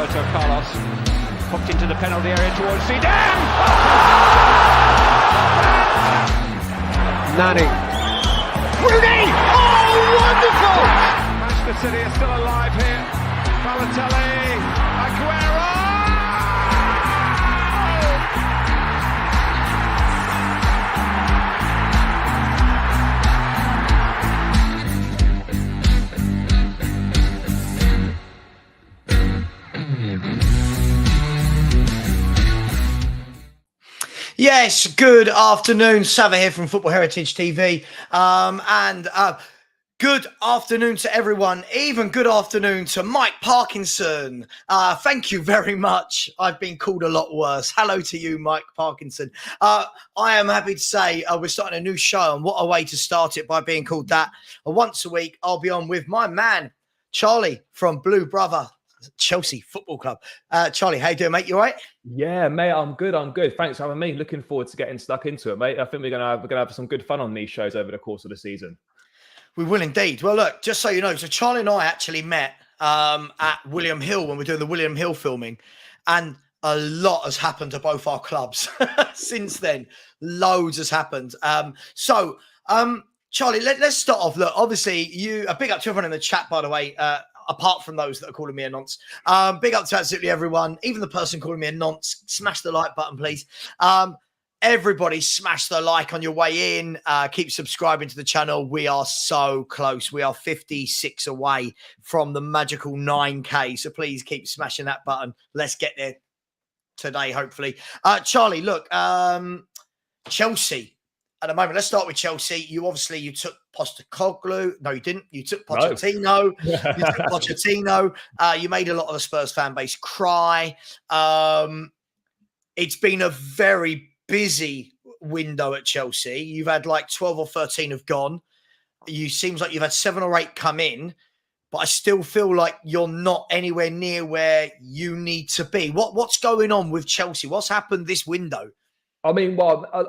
Roberto Carlos popped into the penalty area towards Zidane. Nani. Rooney! Oh, wonderful! Manchester City are still alive here. Balotelli, Aguero! Yes, good afternoon. Savva here from Football Heritage TV. Good afternoon to everyone. Even good afternoon to Mike Parkinson. Thank you very much. I've been called a lot worse. Hello to you, Mike Parkinson. I am happy to say we're starting a new show, and what a way to start it by being called that. Once a week, I'll be on with my man, Charlie from Blue Brother Chelsea Football Club. Charlie, how you doing, mate? You all right? Yeah, mate, I'm good. Thanks for having me. Looking forward to getting stuck into it, mate. I think we're gonna have some good fun on these shows over the course of the season. We will indeed. Well, look, just so you know, so Charlie and I actually met at William Hill when we're doing the William Hill filming, and a lot has happened to both our clubs since then. Loads has happened. Charlie, let's start off. Look, obviously, a big up to everyone in the chat, by the way. Apart from those that are calling me a nonce. Big up to absolutely everyone, even the person calling me a nonce. Smash the like button, please. Everybody smash the like on your way in. Keep subscribing to the channel. We are so close. We are 56 away from the magical 9K. So please keep smashing that button. Let's get there today, hopefully. Charlie, look, Chelsea. At the moment, let's start with Chelsea. You took Postecoglou. No, you didn't. You took Pochettino. No. You took Pochettino. You made a lot of the Spurs fan base cry. It's been a very busy window at Chelsea. You've had like 12 or 13 have gone. Seems like you've had 7 or 8 come in, but I still feel like you're not anywhere near where you need to be. What's going on with Chelsea? What's happened this window? I mean, well, I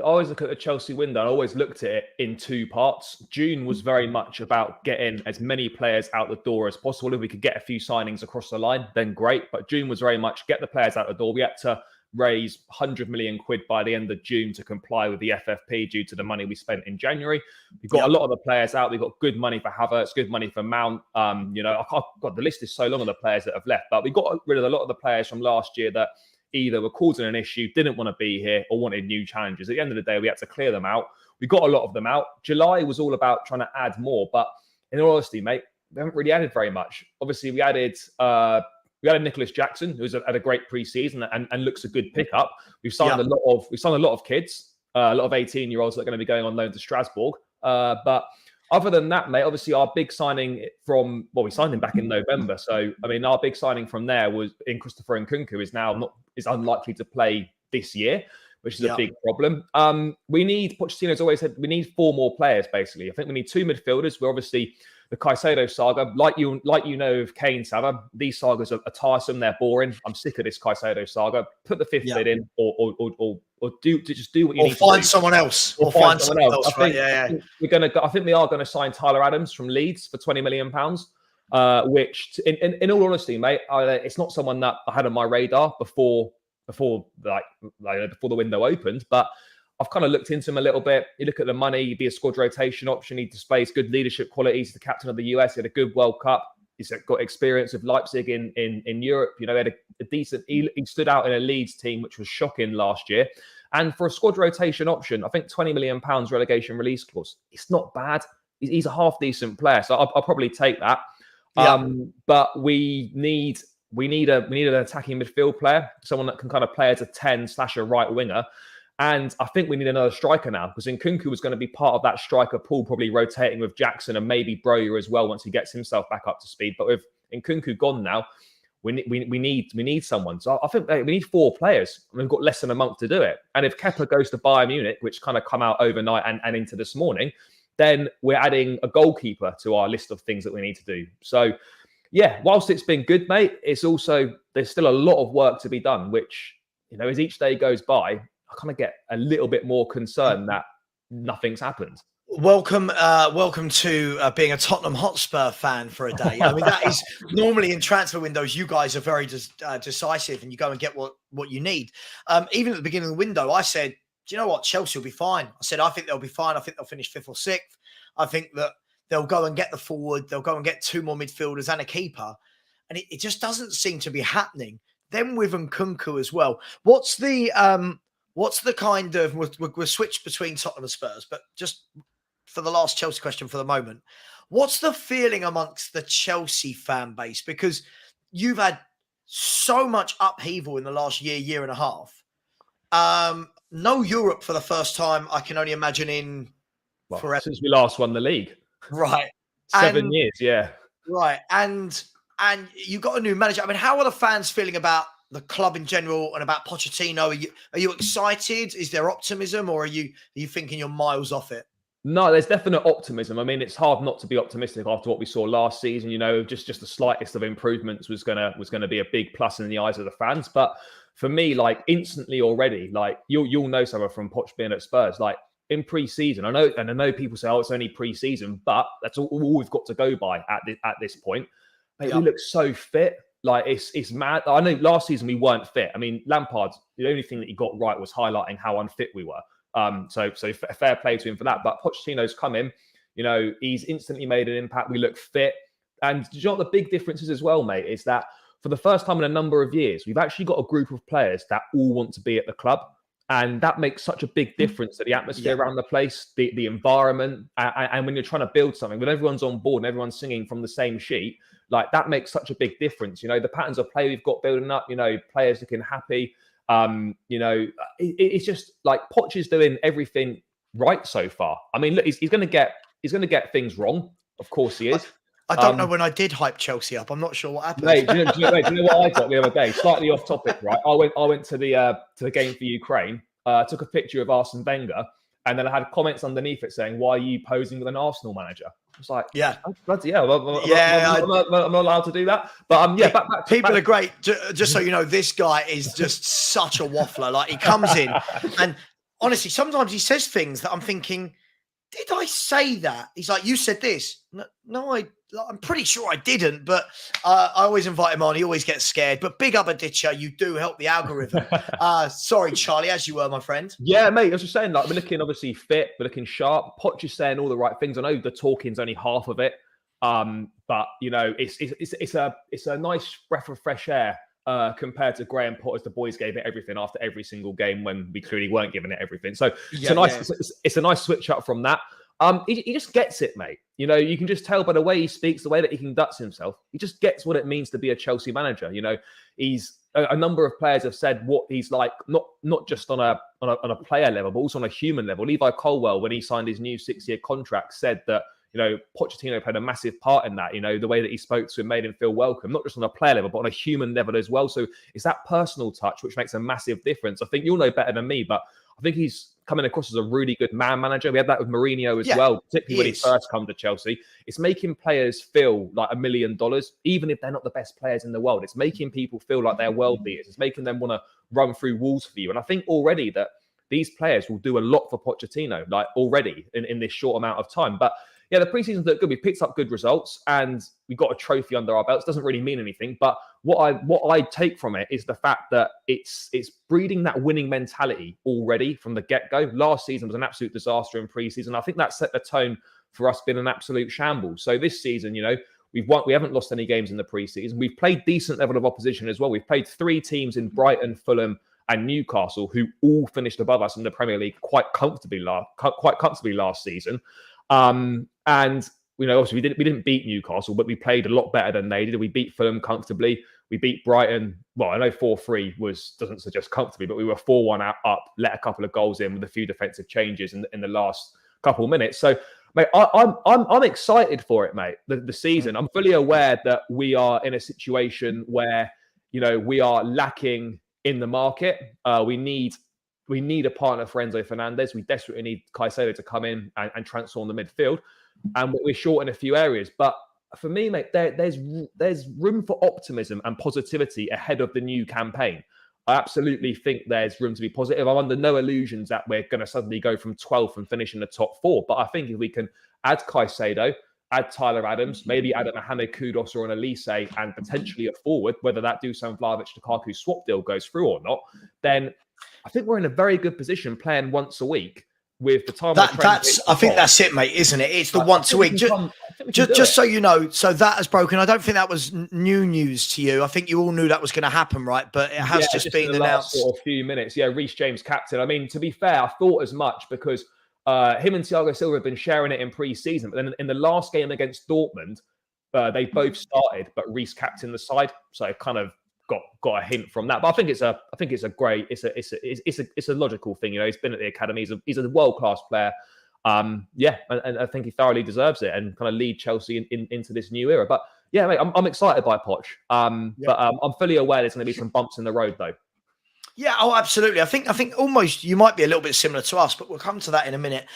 always look at the Chelsea window. I always looked at it in 2 parts. June was very much about getting as many players out the door as possible. If we could get a few signings across the line, then great. But June was very much get the players out the door. We had to raise 100 million quid by the end of June to comply with the FFP due to the money we spent in January. We've got a lot of the players out. We've got good money for Havertz, good money for Mount. The list is so long of the players that have left, but we got rid of a lot of the players from last year that either were causing an issue, didn't want to be here, or wanted new challenges. At the end of the day, we had to clear them out. We got a lot of them out. July was all about trying to add more, but in all honesty, mate, we haven't really added very much. Obviously, we added Nicholas Jackson, who's had a great pre-season and looks a good pickup. We've signed a lot of kids, a lot of 18-year-olds that are going to be going on loan to Strasbourg. But other than that, mate, obviously our big signing we signed him back in November. So, I mean, our big signing from there was in Christopher Nkunku is unlikely to play this year, which is a big problem. Pochettino's always said, we need 4 more players, basically. I think we need 2 midfielders. We're obviously the Caicedo saga, like you know of Kane, Savva. These sagas are tiresome. They're boring. I'm sick of this Caicedo saga. Put the 5th bid in, or do what you need. Or find someone else. Or find someone else. I think we are gonna sign Tyler Adams from Leeds for £20 million. Which, in all honesty, mate, it's not someone that I had on my radar before the window opened, but I've kind of looked into him a little bit. You look at the money, he'd be a squad rotation option. He displays good leadership qualities. He's the captain of the US. He had a good World Cup. He's got experience with Leipzig in Europe. You know, he had a decent. He stood out in a Leeds team, which was shocking last year. And for a squad rotation option, I think £20 million relegation release clause. It's not bad. He's a half decent player, so I'll probably take that. But we need an attacking midfield player, someone that can kind of play as a 10 / a right winger. And I think we need another striker now, because Nkunku was going to be part of that striker pool, probably rotating with Jackson and maybe Broja as well once he gets himself back up to speed. But with Nkunku gone now, we need someone. So I think we need 4 players. We've got less than a month to do it. And if Kepa goes to Bayern Munich, which kind of come out overnight and into this morning, then we're adding a goalkeeper to our list of things that we need to do. So, yeah, whilst it's been good, mate, there's still a lot of work to be done, which, you know, as each day goes by, I kind of get a little bit more concerned that nothing's happened. Welcome to being a Tottenham Hotspur fan for a day. I mean, that is normally in transfer windows, you guys are very decisive and you go and get what you need. Even at the beginning of the window, I said, do you know what? Chelsea will be fine. I said, I think they'll be fine. I think they'll finish 5th or 6th. I think that they'll go and get the forward. They'll go and get 2 more midfielders and a keeper. And it just doesn't seem to be happening. Then with Nkunku as well. What's the kind of, we'll switch between Tottenham and Spurs, but just for the last Chelsea question for the moment, what's the feeling amongst the Chelsea fan base? Because you've had so much upheaval in the last year and a half. No Europe for the first time, I can only imagine in forever. Since we last won the league. Right. 7 years, yeah. Right. And you got a new manager. I mean, how are the fans feeling about the club in general and about Pochettino? Are you excited? Is there optimism, or are you thinking you're miles off it? No, there's definite optimism. I mean, it's hard not to be optimistic after what we saw last season. You know, just the slightest of improvements was gonna be a big plus in the eyes of the fans. But for me, like instantly already, like you'll know Savva from Poch being at Spurs, like in pre-season. I know people say, oh, it's only pre-season, but that's all we've got to go by at this point. Mate, we look so fit. Like it's mad. I know last season we weren't fit. I mean, Lampard, the only thing that he got right was highlighting how unfit we were. So fair play to him for that. But Pochettino's come in, you know, he's instantly made an impact. We look fit. And do you know what the big difference is as well, mate, is that for the first time in a number of years, we've actually got a group of players that all want to be at the club. And that makes such a big difference to the atmosphere around the place, the environment. And when you're trying to build something, when everyone's on board and everyone's singing from the same sheet, like that makes such a big difference. You know, the patterns of play we've got building up, you know, players looking happy. You know, it's just like Poch is doing everything right so far. I mean, look, he's going to get things wrong. Of course he is. I don't know when I did hype Chelsea up. I'm not sure what happened. Mate, do you know what I got the other day? Slightly off topic, right? I went to the game for Ukraine. Took a picture of Arsene Wenger, and then I had comments underneath it saying, "Why are you posing with an Arsenal manager?" I was like, "Yeah, bloody hell, I'm not allowed to do that." But people are great. Just so you know, this guy is just such a waffler. Like he comes in, and honestly, sometimes he says things that I'm thinking, did I say that? He's like, you said this. No, I'm pretty sure I didn't, but I always invite him on. He always gets scared. But big up a ditcher. You do help the algorithm. Sorry, Charlie, as you were, my friend. Yeah, mate. I was just saying, like, we're looking obviously fit. We're looking sharp. Poch is saying all the right things. I know the talking's only half of it. But, you know, it's a nice breath of fresh air compared to Graham Potter's. The boys gave it everything after every single game when we clearly weren't giving it everything. So it's a nice switch up from that. He just gets it, mate. You know, you can just tell by the way he speaks, the way that he conducts himself. He just gets what it means to be a Chelsea manager. You know, he's a number of players have said what he's like, not just on a player level, but also on a human level. Levi Colwill, when he signed his new 6-year contract, said that, you know, Pochettino played a massive part in that. You know, the way that he spoke to him made him feel welcome, not just on a player level, but on a human level as well. So it's that personal touch which makes a massive difference. I think you'll know better than me, but I think he's coming across as a really good man manager. We had that with Mourinho as well, particularly when he first come to Chelsea. It's making players feel like $1 million, even if they're not the best players in the world. It's making people feel like they're world beaters. It's making them want to run through walls for you. And I think already that these players will do a lot for Pochettino, like already in this short amount of time. But yeah, the preseason's look good. We picked up good results and we got a trophy under our belts. Doesn't really mean anything, but what I take from it is the fact that it's breeding that winning mentality already from the get-go. Last season was an absolute disaster in preseason. I think that set the tone for us being an absolute shambles. So this season, you know, we haven't lost any games in the preseason. We've played decent level of opposition as well. We've played 3 teams in Brighton, Fulham, and Newcastle who all finished above us in the Premier League quite comfortably last season. And you know, obviously we didn't beat Newcastle, but we played a lot better than they did. We beat Fulham comfortably. We beat Brighton. Well, I know 4-3 doesn't suggest comfortably, but we were 4-1 up, let a couple of goals in with a few defensive changes in the last couple of minutes. So, mate, I'm excited for it, mate. The season. I'm fully aware that we are in a situation where, you know, we are lacking in the market. We need a partner for Enzo Fernandez. We desperately need Caicedo to come in and transform the midfield. And we're short in a few areas. But for me, mate, there's room for optimism and positivity ahead of the new campaign. I absolutely think there's room to be positive. I'm under no illusions that we're going to suddenly go from 12th and finish in the top 4. But I think if we can add Caicedo, add Tyler Adams, maybe add a Mohamed Kudus or an Elise, and potentially a forward, whether that Dusan Vlahovic-Lukaku swap deal goes through or not, then I think we're in a very good position playing once a week with the time. I think that's it, mate, isn't it? It's the once a week. Just so you know, so that has broken. I don't think that was new news to you. I think you all knew that was going to happen, right? But it has just been announced. Sort of few minutes. Yeah, Reece James captain. I mean, to be fair, I thought as much because him and Thiago Silva have been sharing it in pre-season. But then in the last game against Dortmund, they both started, but Reece captained the side, so it kind of got a hint from that. But I think it's a logical thing. You know, he's been at the academy. He's a world-class player. And I think he thoroughly deserves it and kind of lead Chelsea into this new era. But yeah, mate, I'm excited by Poch. But I'm fully aware there's going to be some bumps in the road, though. Yeah, absolutely. I think almost you might be a little bit similar to us, but we'll come to that in a minute.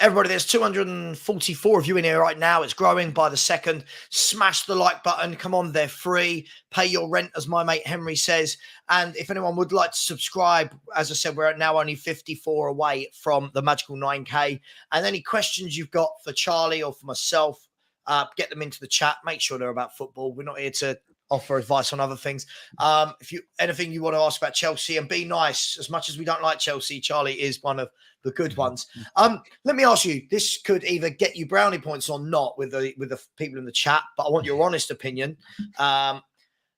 Everybody, there's 244 of you in here right now. It's growing by the second. Smash the like button. Come on, they're free. Pay your rent, as my mate Henry says. And if anyone would like to subscribe, as I said, we're now only 54 away from the magical 9K. And any questions you've got for Charlie or for myself, get them into the chat. Make sure they're about football. We're not here to offer advice on other things. If you anything you want to ask about Chelsea, and be nice. As much as we don't like Chelsea, Charlie is one of the good ones. Let me ask you, this could either get you brownie points or not with the people in the chat, but I want your honest opinion.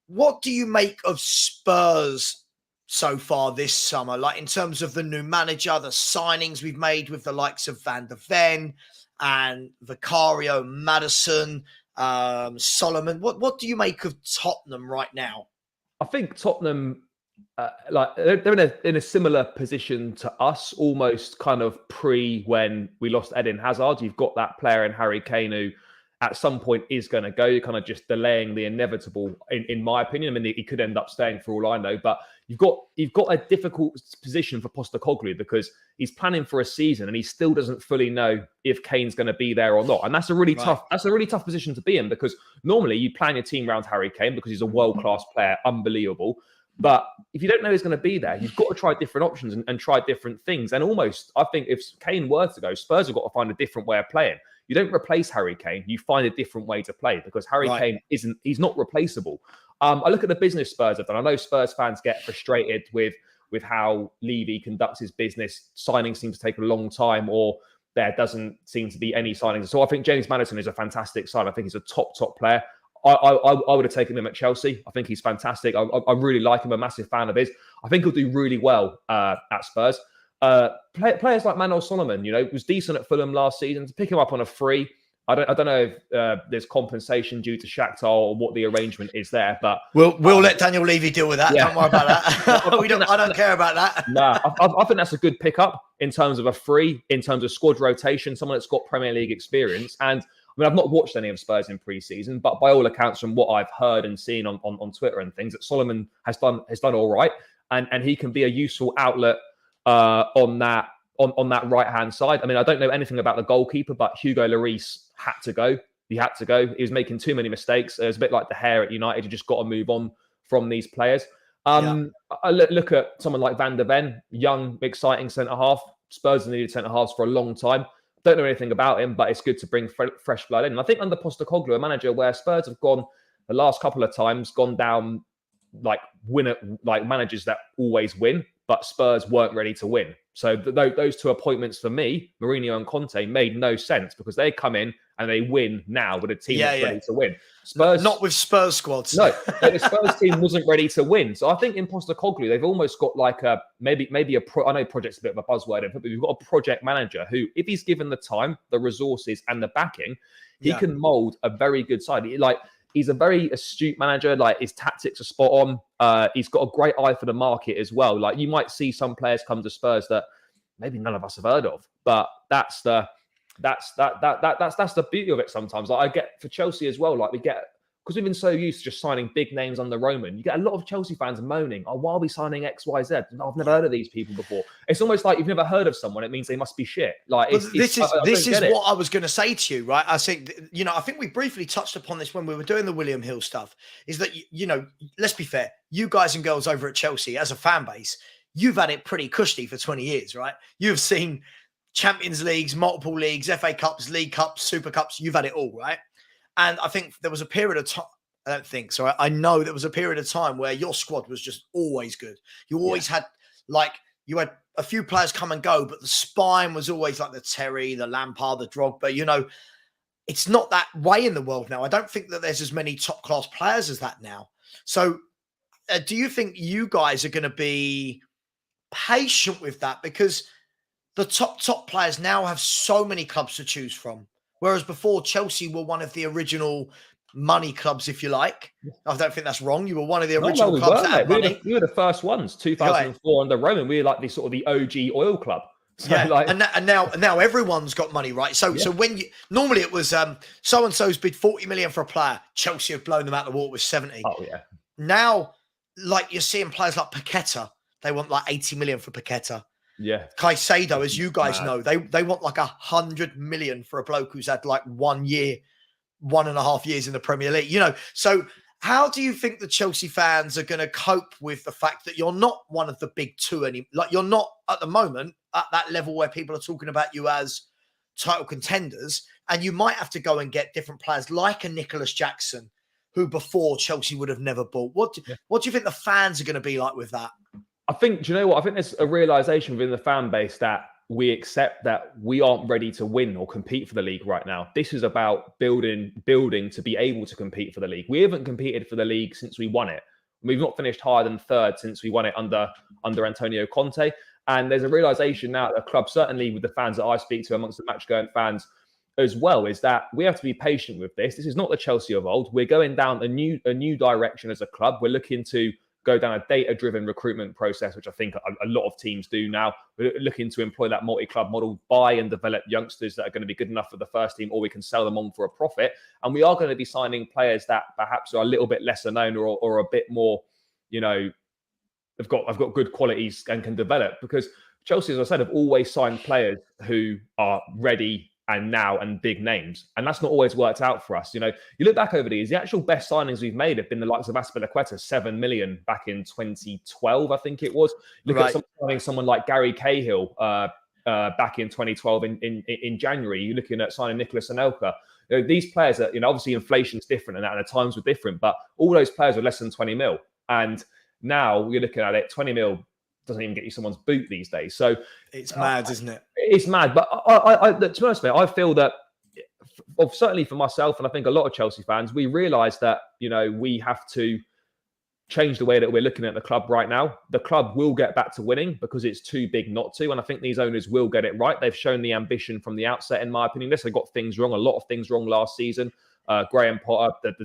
What do you make of Spurs so far this summer? Like in terms of the new manager, the signings we've made with the likes of Van der Ven and Vicario, Maddison, Solomon. What do you make of Tottenham right now? I think Tottenham, they're in a similar position to us, almost kind of pre when we lost Eden Hazard. You've got that player in Harry Kane who at some point is going to go. You're kind of just delaying the inevitable, in my opinion. I mean, he could end up staying for all I know, but you've got a difficult position for Postecoglou because he's planning for a season and he still doesn't fully know if Kane's going to be there or not. And that's a really tough position to be in, because normally you plan your team around Harry Kane because he's a world-class player, unbelievable. But if you don't know he's going to be there, you've got to try different options and try different things. And almost, I think if Kane were to go, Spurs have got to find a different way of playing. You don't replace Harry Kane. You find a different way to play, because Harry Kane he's not replaceable. I look at the business Spurs have done. I know Spurs fans get frustrated with how Levy conducts his business. Signings seem to take a long time, or there doesn't seem to be any signings. So I think James Maddison is a fantastic sign. I think he's a top player. I would have taken him at Chelsea. I think he's fantastic. I really like him. I'm a massive fan of his. I think he'll do really well at Spurs. Players like Manuel Solomon, was decent at Fulham last season. To pick him up on a free, I don't know if there's compensation due to Shakhtar or what the arrangement is there, but we'll let Daniel Levy deal with that. Yeah. Don't worry about that. I don't care about that. Nah, I think that's a good pickup in terms of a free, in terms of squad rotation, someone that's got Premier League experience. And I mean, I've not watched any of Spurs in pre-season, but by all accounts, from what I've heard and seen on Twitter and things, that Solomon has done all right, and he can be a useful outlet on that right hand side. I mean, I don't know anything about the goalkeeper, but Hugo Lloris had to go. He had to go. He was making too many mistakes. It was a bit like the hair at United. You just got to move on from these players. I look at someone like Van der Ven, young, exciting centre half. Spurs have needed centre halves for a long time. Don't know anything about him, but it's good to bring fresh blood in. And I think under Postecoglou, a manager where Spurs have gone the last couple of times, gone down like managers that always win, but Spurs weren't ready to win. So those two appointments for me, Mourinho and Conte, made no sense, because they come in and they win now with a team that's ready to win. Spurs, not with Spurs squads. No, the Spurs team wasn't ready to win. So I think in Postecoglou, they've almost got like a maybe I know project's a bit of a buzzword, but we've got a project manager who, if he's given the time, the resources, and the backing, he can mould a very good side. He's a very astute manager. Like, his tactics are spot on. He's got a great eye for the market as well. Like, you might see some players come to Spurs that maybe none of us have heard of, but that's the beauty of it sometimes. Like, I get for Chelsea as well. Like, we get because we've been so used to just signing big names under Roman, you get a lot of Chelsea fans moaning, "Oh, why are we signing X, Y, Z? I've never heard of these people before." It's almost like you've never heard of someone. It means they must be shit. Like this is what I was going to say to you, right? I think I think we briefly touched upon this when we were doing the William Hill stuff. Is that let's be fair, you guys and girls over at Chelsea as a fan base, you've had it pretty cushy for 20 years, right? You've seen Champions Leagues, multiple leagues, FA Cups, League Cups, Super Cups. You've had it all, right? And I think there was a period of time. I don't think so. I know there was a period of time where your squad was just always good. You always had you had a few players come and go, but the spine was always like the Terry, the Lampard, the Drogba. It's not that way in the world now. I don't think that there's as many top class players as that now. So do you think you guys are going to be patient with that? Because the top players now have so many clubs to choose from. Whereas before, Chelsea were one of the original money clubs, if you like. I don't think that's wrong. You were one of the original clubs that had money. We were the first ones, 2004 under Roman. We were like the sort of the OG oil club. So and now everyone's got money, right? So when normally it was so and so's bid 40 million for a player, Chelsea have blown them out the water with 70. Oh yeah. Now, like you're seeing players like Paqueta, they want like 80 million for Paqueta. Yeah. Caicedo, as you guys know, they want like 100 million for a bloke who's had like 1 year, 1.5 years in the Premier League. So how do you think the Chelsea fans are going to cope with the fact that you're not one of the big two anymore? Like you're not at the moment at that level where people are talking about you as title contenders, and you might have to go and get different players like a Nicholas Jackson, who before Chelsea would have never bought. What do you think the fans are going to be like with that? I think, do you know what? I think there's a realization within the fan base that we accept that we aren't ready to win or compete for the league right now. This is about building to be able to compete for the league. We haven't competed for the league since we won it. We've not finished higher than third since we won it under Antonio Conte. And there's a realization now at the club, certainly with the fans that I speak to amongst the match-going fans as well, is that we have to be patient with this. This is not the Chelsea of old. We're going down a new direction as a club. We're looking to go down a data-driven recruitment process, which I think a lot of teams do now. We're looking to employ that multi-club model, buy and develop youngsters that are going to be good enough for the first team, or we can sell them on for a profit. And we are going to be signing players that perhaps are a little bit lesser known or a bit more, have got good qualities and can develop. Because Chelsea, as I said, have always signed players who are ready and big names. And that's not always worked out for us. You look back over the years, the actual best signings we've made have been the likes of Azpilicueta, 7 million back in 2012, I think it was. Look at someone like Gary Cahill back in 2012 in January. You're looking at signing Nicolas Anelka. These players are, obviously inflation's different and the times were different, but all those players are less than 20 mil. And now you're looking at it, 20 mil doesn't even get you someone's boot these days. So it's mad, isn't it? It's mad. But I to be honest, mate, I feel that, certainly for myself, and I think a lot of Chelsea fans, we realise that, we have to change the way that we're looking at the club right now. The club will get back to winning because it's too big not to. And I think these owners will get it right. They've shown the ambition from the outset, in my opinion. They got things wrong, a lot of things wrong last season. Graham Potter,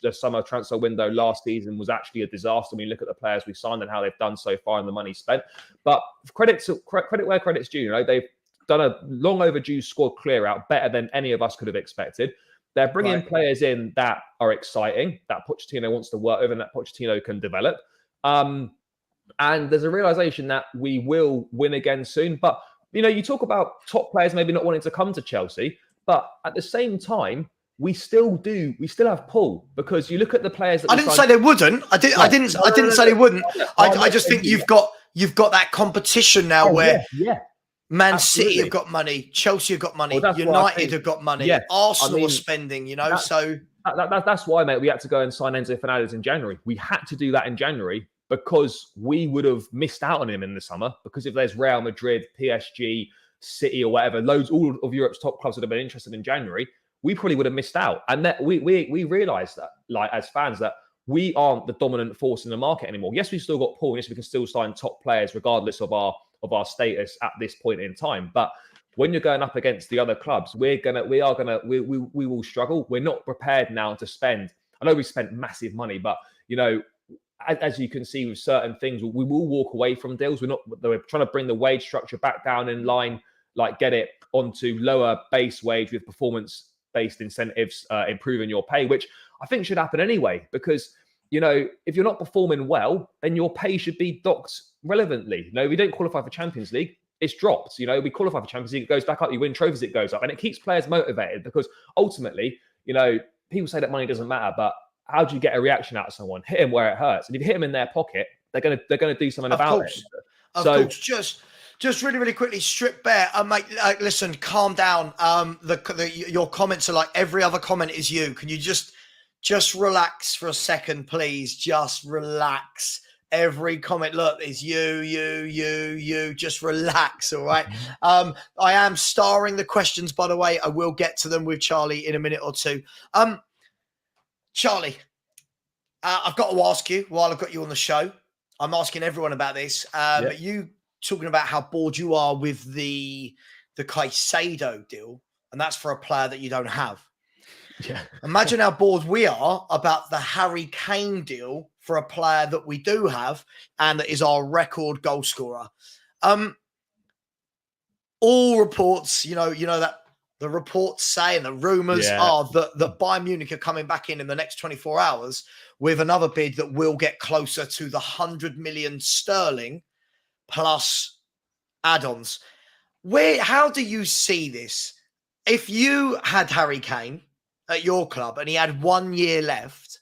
the summer transfer window last season was actually a disaster when you look at the players we signed and how they've done so far and the money spent. But credit where credit's due. They've done a long overdue squad clear out, better than any of us could have expected. They're bringing players in that are exciting, that Pochettino wants to work with and that Pochettino can develop. And there's a realization that we will win again soon. But, you talk about top players maybe not wanting to come to Chelsea, but at the same time, we still have pull, because you look at the players that I didn't say they wouldn't. I didn't say they wouldn't. I just think you've got that competition now where Man City have got money, Chelsea have got money, United have got money, Arsenal are spending, so that's why, mate, we had to go and sign Enzo Fernandez in January. We had to do that in January because we would have missed out on him in the summer, because if there's Real Madrid, PSG, City or whatever, all of Europe's top clubs would have been interested in January, we probably would have missed out. And that we realised that, like, as fans, that we aren't the dominant force in the market anymore. Yes, we've still got pull. Yes, we can still sign top players regardless of our status at this point in time. But when you're going up against the other clubs, we will struggle. We're not prepared now to spend. I know we spent massive money, but as you can see with certain things, we will walk away from deals. We're trying to bring the wage structure back down in line, like get it onto lower base wage with performance based incentives, improving your pay, which I think should happen anyway, because, you know, if you're not performing well, then your pay should be docked relevantly. You know, we don't qualify for Champions League, it's dropped. You know, we qualify for Champions League, it goes back up. You win trophies, it goes up. And it keeps players motivated, because ultimately, you know, people say that money doesn't matter, but how do you get a reaction out of someone? Hit him where it hurts. And if you hit them in their pocket, they're gonna do something about it. Of course. Just really, really quickly, strip bare. Mate, listen, calm down. Your comments are like every other comment is you. Can you just relax for a second, please? Just relax. Every comment, look, is you. Just relax, all right? I am starring the questions, by the way. I will get to them with Charlie in a minute or two. Charlie, I've got to ask you while I've got you on the show. I'm asking everyone about this. You talking about how bored you are with the Caicedo deal, and that's for a player that you don't have. Yeah. Imagine how bored we are about the Harry Kane deal for a player that we do have and that is our record goal scorer. All reports, you know that the reports say and the rumours are that Bayern Munich are coming back in the next 24 hours with another bid that will get closer to the 100 million sterling plus add-ons. How do you see this? If you had Harry Kane at your club and he had 1 year left,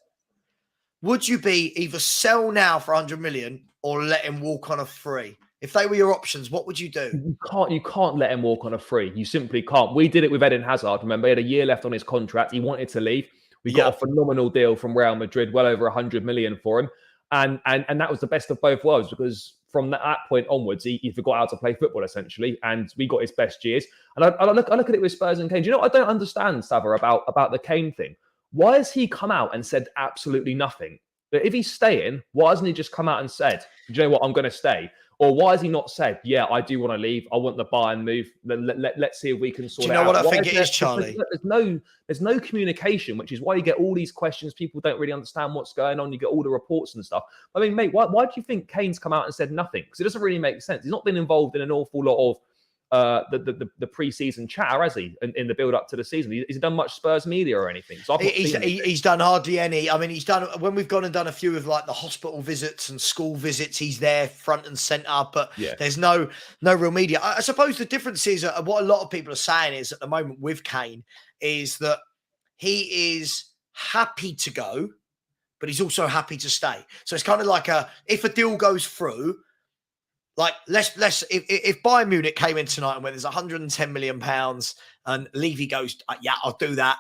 would you be either sell now for 100 million or let him walk on a free? If they were your options, what would you do? You can't let him walk on a free. You simply can't. We did it with Eden Hazard. Remember, he had a year left on his contract. He wanted to leave. We got a phenomenal deal from Real Madrid, well over 100 million for him. And that was the best of both worlds, because from that point onwards, he forgot how to play football, essentially, and we got his best years. And I look at it with Spurs and Kane. Do you know what I don't understand, Savva, about the Kane thing? Why has he come out and said absolutely nothing? But if he's staying, why hasn't he just come out and said, do you know what, I'm going to stay? Or why has he not said, yeah, I do want to leave. I want the Bayern move. Let's see if we can sort it out. Do you know what I think it is, Charlie? There's no communication, which is why you get all these questions. People don't really understand what's going on. You get all the reports and stuff. I mean, mate, why do you think Kane's come out and said nothing? Because it doesn't really make sense. He's not been involved in an awful lot of the pre-season chatter, has he, in the build-up to the season? He's done much Spurs media or anything? So he's done hardly any. I mean, he's done, when we've gone and done a few of like the hospital visits and school visits, he's there front and centre, but there's no real media. I suppose the difference is, what a lot of people are saying is at the moment with Kane is that he is happy to go, but he's also happy to stay. So it's kind of like if a deal goes through, like if Bayern Munich came in tonight and went, there's 110 million pounds, and Levy goes, yeah, I'll do that.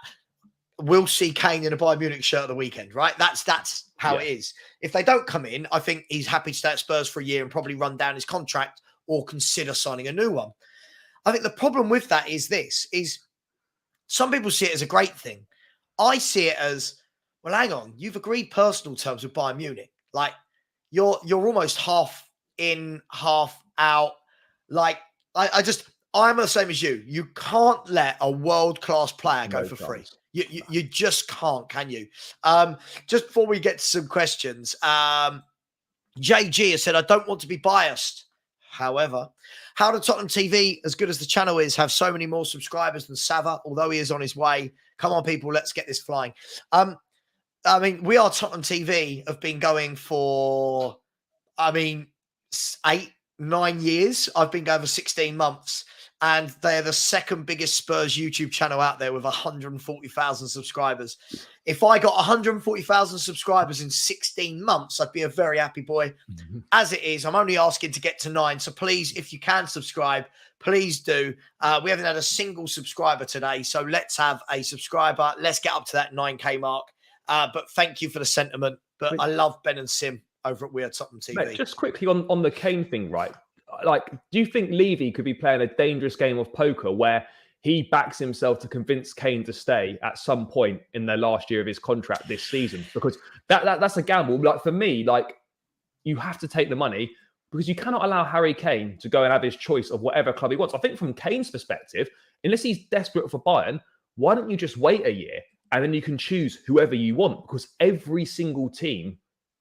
We'll see Kane in a Bayern Munich shirt at the weekend, right? That's how it is. If they don't come in, I think he's happy to stay at Spurs for a year and probably run down his contract or consider signing a new one. I think the problem with that is some people see it as a great thing. I see it as, well, hang on, you've agreed personal terms with Bayern Munich. Like you're almost half in, half out. Like I'm the same as you. You can't let a world-class player go for free. You just can't, can you? Just before we get to some questions, JG has said, I don't want to be biased. However, how did Tottenham TV, as good as the channel is, have so many more subscribers than Savva, although he is on his way? Come on, people, let's get this flying. I mean, we are Tottenham TV, have been going for, 8-9 years. I've been going for 16 months, and they're the second biggest Spurs YouTube channel out there with 140,000 subscribers. If I got 140,000 subscribers in 16 months, I'd be a very happy boy. As it is, I'm only asking to get to 9. So please, if you can subscribe, please do. We haven't had a single subscriber today, so let's have a subscriber. Let's get up to that 9K mark. But thank you for the sentiment. But I love Ben and Sim over at We Are Tottenham TV. Mate, just quickly on the Kane thing, right? Like, do you think Levy could be playing a dangerous game of poker where he backs himself to convince Kane to stay at some point in the last year of his contract this season? Because that's a gamble. Like, for me, like, you have to take the money because you cannot allow Harry Kane to go and have his choice of whatever club he wants. I think from Kane's perspective, unless he's desperate for Bayern, why don't you just wait a year and then you can choose whoever you want? Because every single team,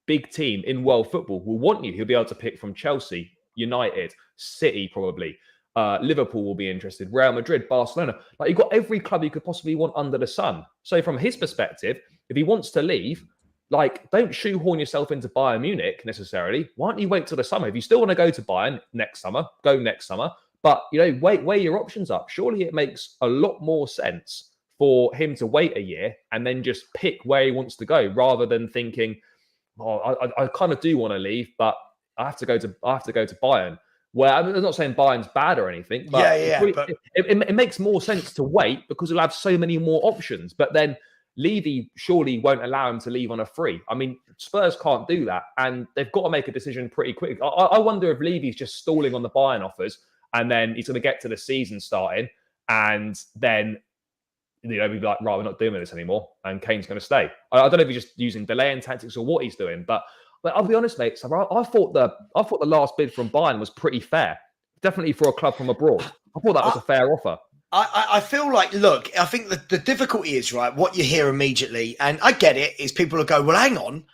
big team in world football will want you. He'll be able to pick from Chelsea, United, City, probably. Liverpool will be interested. Real Madrid, Barcelona. Like, you've got every club you could possibly want under the sun. So from his perspective, if he wants to leave, like, don't shoehorn yourself into Bayern Munich necessarily. Why don't you wait till the summer? If you still want to go to Bayern next summer, go next summer. But, weigh your options up. Surely it makes a lot more sense for him to wait a year and then just pick where he wants to go, rather than thinking, I kind of do want to leave, but I have to go to Bayern. Well, I'm not saying Bayern's bad or anything, but, it makes more sense to wait because he'll have so many more options. But then Levy surely won't allow him to leave on a free. I mean, Spurs can't do that, and they've got to make a decision pretty quick. I wonder if Levy's just stalling on the Bayern offers, and then he's going to get to the season starting, and then be like, right, we're not doing this anymore, and Kane's going to stay. I don't know if he's just using delaying tactics or what he's doing, but I'll be honest, mate. So I thought the last bid from Bayern was pretty fair, definitely for a club from abroad. I thought that was a fair offer. I feel like, look, I think the difficulty is, right, what you hear immediately, and I get it, is people will go, well, hang on,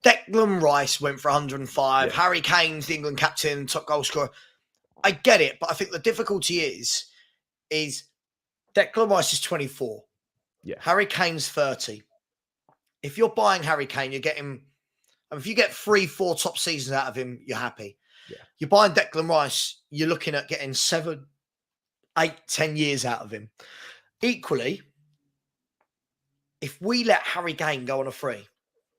Declan Rice went for 105, Harry Kane's the England captain, top goal scorer. I get it, but I think the difficulty is Declan Rice is 24. Yeah. Harry Kane's 30. If you're buying Harry Kane, you're getting... if you get 3-4 top seasons out of him, you're happy. Yeah. You're buying Declan Rice, you're looking at getting 7, 8, 10 years out of him. Equally, if we let Harry Kane go on a free,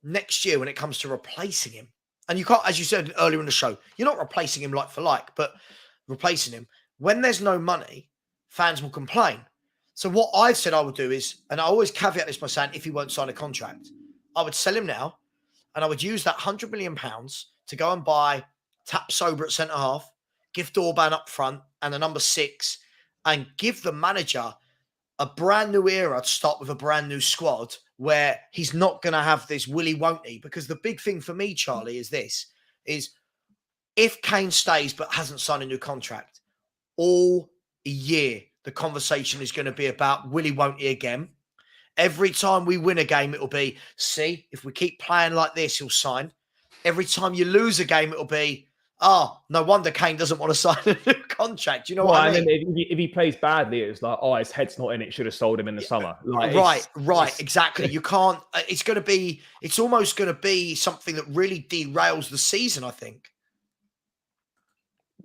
next year when it comes to replacing him, and you can't, as you said earlier in the show, you're not replacing him like for like, but replacing him, when there's no money, fans will complain. So what I've said I would do is, and I always caveat this by saying, if he won't sign a contract, I would sell him now, and I would use that £100 million to go and buy Tap Sober at centre-half, give Dorban up front and a number 6, and give the manager a brand new era to start with a brand new squad where he's not going to have this will he, won't he? Because the big thing for me, Charlie, is this, is if Kane stays but hasn't signed a new contract, all year the conversation is going to be about will he, won't he again. Every time we win a game, it'll be, see, if we keep playing like this, he'll sign. Every time you lose a game, it'll be, no wonder Kane doesn't want to sign a new contract. You know what I mean? If he plays badly, it's like, his head's not in it. Should have sold him in the summer. Like, right, exactly. You can't. It's almost going to be something that really derails the season, I think.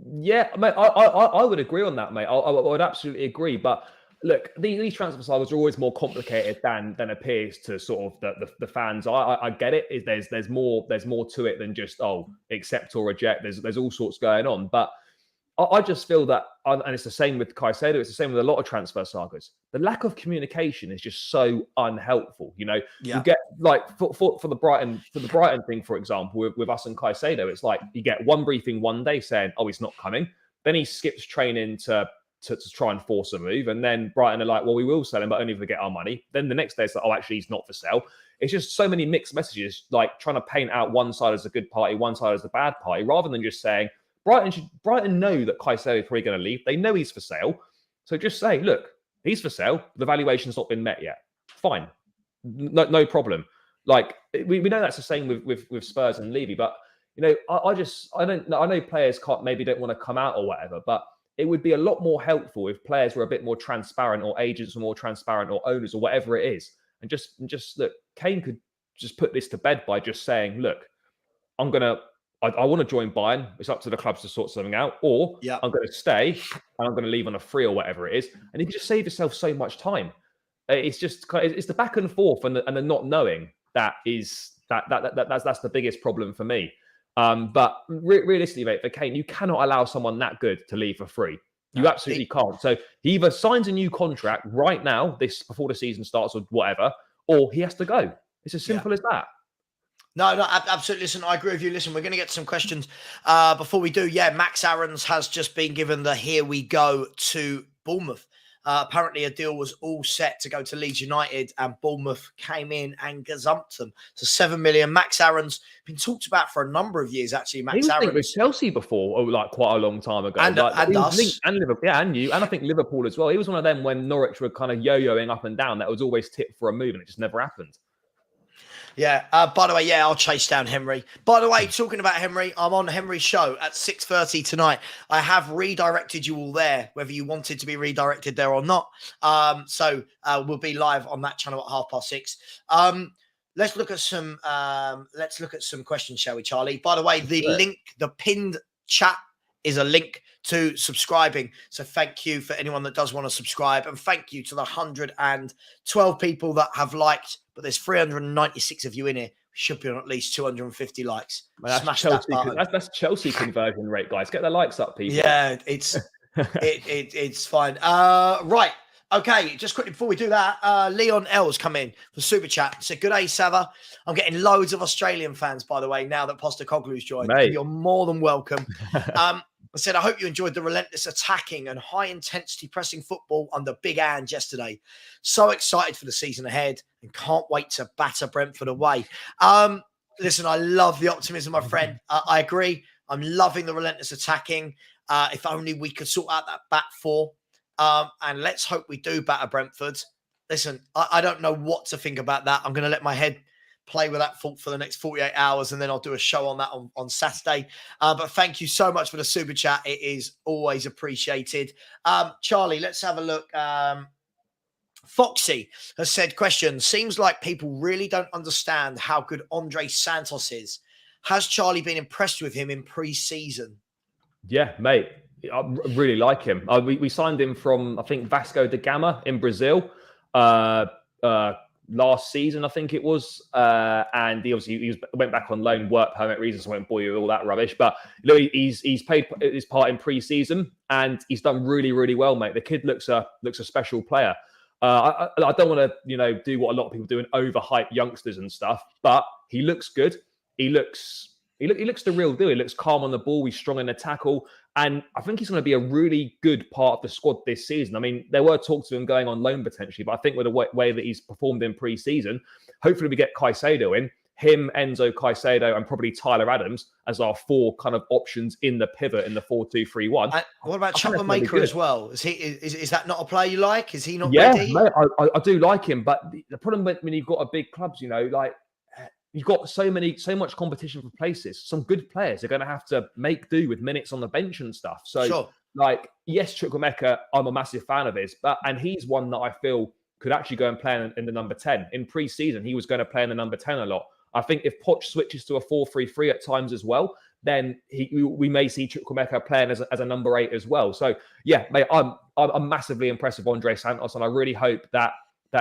Yeah, mate, I would agree on that, mate. I would absolutely agree. But look, these transfer sagas are always more complicated than appears to sort of the fans. I get it. There's more to it than just accept or reject. There's all sorts going on. But I just feel that, and it's the same with Caicedo. It's the same with a lot of transfer sagas. The lack of communication is just so unhelpful. You get like for the Brighton thing, for example, with us and Caicedo, it's like you get one briefing one day saying, he's not coming. Then he skips training to try and force a move. And then Brighton are like, well, we will sell him, but only if we get our money. Then the next day it's like, actually, he's not for sale. It's just so many mixed messages, like trying to paint out one side as a good party, one side as the bad party, rather than just saying, Brighton know that Caicedo is probably going to leave. They know he's for sale. So just say, look, he's for sale. The valuation's not been met yet. Fine. No problem. Like, we know that's the same with Spurs and Levy, but, I know players don't want to come out or whatever, but it would be a lot more helpful if players were a bit more transparent, or agents were more transparent, or owners, or whatever it is. And just look, Kane could just put this to bed by just saying, look, I want to join Bayern. It's up to the clubs to sort something out, or I'm going to stay and I'm going to leave on a free or whatever it is. And you can just save yourself so much time. It's just it's the back and forth and the not knowing that's the biggest problem for me. But realistically, mate, for Kane, you cannot allow someone that good to leave for free. You absolutely can't. So he either signs a new contract right now, before the season starts or whatever, or he has to go. It's as simple as that. No, absolutely. Listen, I agree with you. Listen, we're going to get to some questions. Before we do, Max Aarons has just been given the here we go to Bournemouth. Apparently a deal was all set to go to Leeds United, and Bournemouth came in and gazumped them. So 7 million. Max Aarons, been talked about for a number of years, actually. Max Aarons. He was with Chelsea before, like quite a long time ago. And us. And Liverpool, and you, and I think Liverpool as well. He was one of them when Norwich were kind of yo-yoing up and down. That was always tipped for a move, and it just never happened. Yeah. By the way, yeah, I'll chase down Henry. By the way, talking about Henry, I'm on Henry's show at 6:30 tonight. I have redirected you all there, whether you wanted to be redirected there or not. So we'll be live on that channel at 6:30. Let's look at some. Let's look at some questions, shall we, Charlie? By the way, the link, the pinned chat, is a link to subscribing. So thank you for anyone that does want to subscribe, and thank you to the 112 people that have liked. But there's 396 of you in here. We should be on at least 250 likes. Well, Smash that button. That's Chelsea conversion rate, guys. Get the likes up, people. Yeah, it's fine. Right. Okay, just quickly before we do that, Leon L's come in for Super Chat. Said, good day, Savva. I'm getting loads of Australian fans, by the way, now that Postecoglou's joined. Mate. You're more than welcome. I said, I hope you enjoyed the relentless attacking and high-intensity pressing football under Big Ange yesterday. So excited for the season ahead and can't wait to batter Brentford away. Listen, I love the optimism, my friend. I agree. I'm loving the relentless attacking. If only we could sort out that back four. And let's hope we do batter Brentford. Listen, I don't know what to think about that. I'm going to let my head play with that thought for the next 48 hours, and then I'll do a show on that on Saturday. But thank you so much for the Super Chat. It is always appreciated. Charlie, let's have a look. Foxy has said, question, seems like people really don't understand how good Andre Santos is. Has Charlie been impressed with him in pre-season? Yeah, mate. I really like him. We signed him from, I think, Vasco da Gama in Brazil last season, I think it was. And he obviously went back on loan, work permit reasons, I won't bore you with all that rubbish. But look, he's played his part in pre-season and he's done really, really well, mate. The kid looks a special player. I don't want to, do what a lot of people do and overhype youngsters and stuff, but he looks good. He looks the real deal. He looks calm on the ball. He's strong in the tackle. And I think he's going to be a really good part of the squad this season. I mean, there were talks of him going on loan potentially, but I think with the way that he's performed in pre-season, hopefully we get Caicedo in. Him, Enzo, Caicedo, and probably Tyler Adams as our four kind of options in the pivot in the 4-2-3-1. And what about Chukwuemeka as well? Is that not a player you like? Is he not ready? Mate, I do like him, but the problem when you've got a big clubs, you've got so much competition for places. Some good players are going to have to make do with minutes on the bench and stuff. So, sure. Yes, Chukwuemeka, I'm a massive fan of his, and he's one that I feel could actually go and play in the number 10. In pre-season, he was going to play in the number 10 a lot. I think if Poch switches to a 4-3-3 at times as well, then we may see Chukwuemeka playing as a number 8 as well. So, yeah, mate, I'm massively impressed with Andre Santos, and I really hope that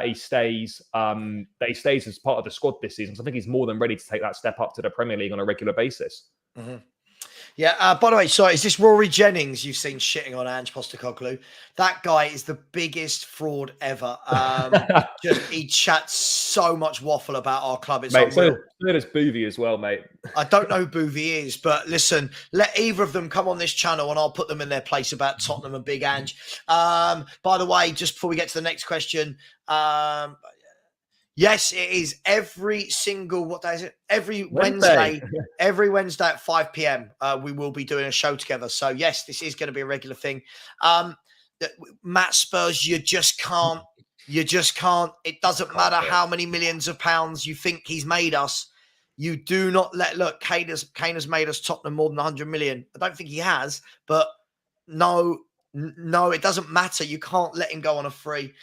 he stays as part of the squad this season. So I think he's more than ready to take that step up to the Premier League on a regular basis. Mm-hmm. Yeah. By the way, sorry, is this Rory Jennings you've seen shitting on Ange Postecoglou? That guy is the biggest fraud ever. He chats so much waffle about our club. It's mate, unreal. So does Boovy as well, mate. I don't know who Boovy is, but listen, let either of them come on this channel and I'll put them in their place about Tottenham and Big Ange. By the way, just before we get to the next question, yes, it is every single, what day is it? Every Wednesday. Every Wednesday at 5 p.m. We will be doing a show together. So yes, this is going to be a regular thing. Matt Spurs, you just can't. It doesn't matter how many millions of pounds you think he's made us. You do not Kane has made us Tottenham more than 100 million. I don't think he has, but no, it doesn't matter. You can't let him go on a free.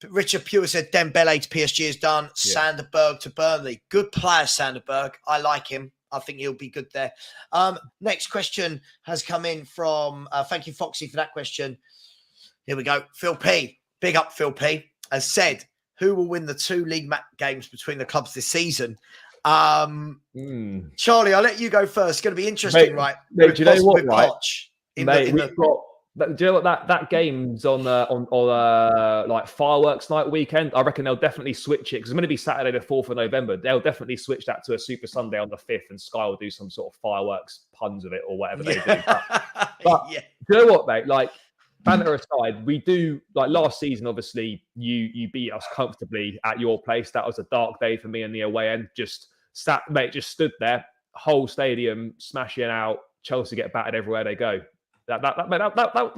Richard Pure said Dembele to PSG is done. Yeah. Sanderberg to Burnley. Good player, Sanderberg. I like him. I think he'll be good there. Next question has come in from, thank you, Foxy, for that question. Here we go. Phil P. Big up, Phil P. Has said, who will win the 2 league games between the clubs this season? Charlie, I'll let you go first. It's going to be interesting, right? Mate, do you know what, right? Do you know what that game's on like fireworks night weekend? I reckon they'll definitely switch it because it's going to be Saturday the 4th of November. They'll definitely switch that to a Super Sunday on the 5th, and Sky will do some sort of fireworks puns of it or whatever they do. But yeah. Do you know what, mate? Like, banter aside, we do, like last season, obviously, you beat us comfortably at your place. That was a dark day for me in the away end. Just stood there, whole stadium smashing out. Chelsea get battered everywhere they go. That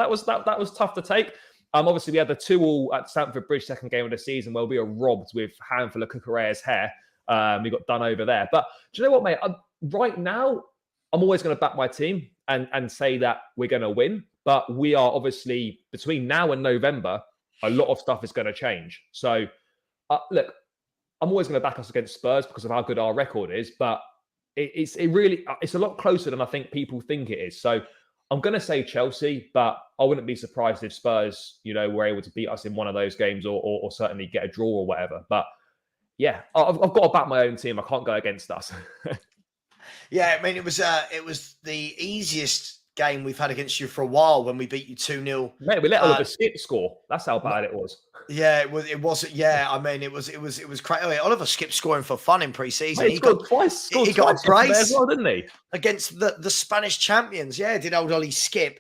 was tough to take. Obviously, we had the 2-2 at Stamford Bridge second game of the season where we were robbed with a handful of Cucurella's hair. We got done over there. But do you know what, mate? Right now, I'm always going to back my team and say that we're going to win. But we are obviously, between now and November, a lot of stuff is going to change. So, look, I'm always going to back us against Spurs because of how good our record is. But it's a lot closer than I think people think it is. So I'm going to say Chelsea, but I wouldn't be surprised if Spurs, were able to beat us in one of those games or certainly get a draw or whatever. But yeah, I've got to back my own team. I can't go against us. Yeah, I mean, it was the easiest game we've had against you for a while when we beat you 2-0. Mate, we let Oliver Skip score. That's how bad it was. Yeah, it was. Yeah, I mean, it was crazy. Oliver Skip scoring for fun in pre-season. He got twice. He got a brace as well, didn't he? Against the Spanish champions. Yeah, did old Ollie Skip.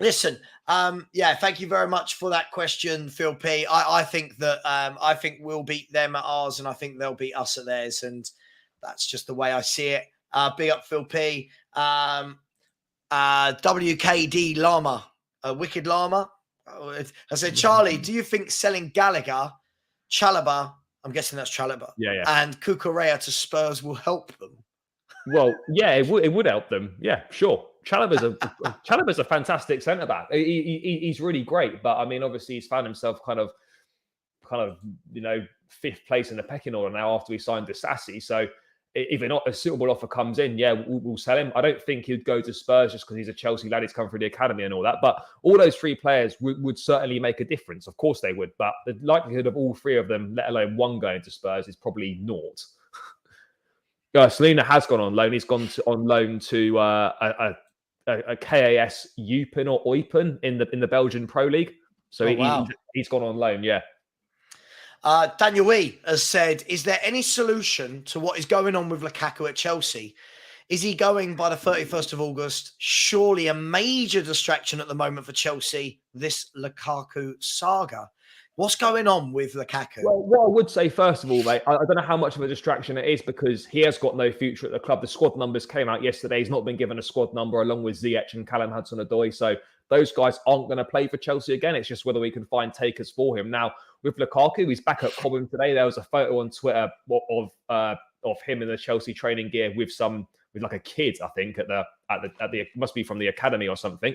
Listen, thank you very much for that question, Phil P. I think that I think we'll beat them at ours, and I think they'll beat us at theirs, and that's just the way I see it. Big up Phil P. WKD Llama, Wicked Llama. I said, Charlie, do you think selling Gallagher, Chalobah, I'm guessing that's Chalobah, and Cucurella to Spurs will help them? Well, yeah, it would help them. Yeah, sure. Chalobah's a fantastic centre back. He's really great, but I mean, obviously, he's found himself kind of fifth place in the pecking order now after we signed Disasi. So if a suitable offer comes in, we'll sell him. I don't think he'd go to Spurs just because he's a Chelsea lad. He's come through the academy and all that. But all those three players would certainly make a difference. Of course they would. But the likelihood of all three of them, let alone one going to Spurs, is probably naught. Selena has gone on loan. He's gone on loan to a KAS Eupen or Eupen in the Belgian Pro League. So he's gone on loan, yeah. Daniel E has said, is there any solution to what is going on with Lukaku at Chelsea? Is he going by the 31st of August? Surely a major distraction at the moment for Chelsea, this Lukaku saga. What's going on with Lukaku? Well, what I would say, first of all, mate, I don't know how much of a distraction it is because he has got no future at the club. The squad numbers came out yesterday. He's not been given a squad number along with Ziyech and Callum Hudson-Odoi. So those guys aren't going to play for Chelsea again. It's just whether we can find takers for him. Now, with Lukaku, he's back at Cobham today. There was a photo on Twitter of him in the Chelsea training gear with like a kid, I think, at the must be from the academy or something.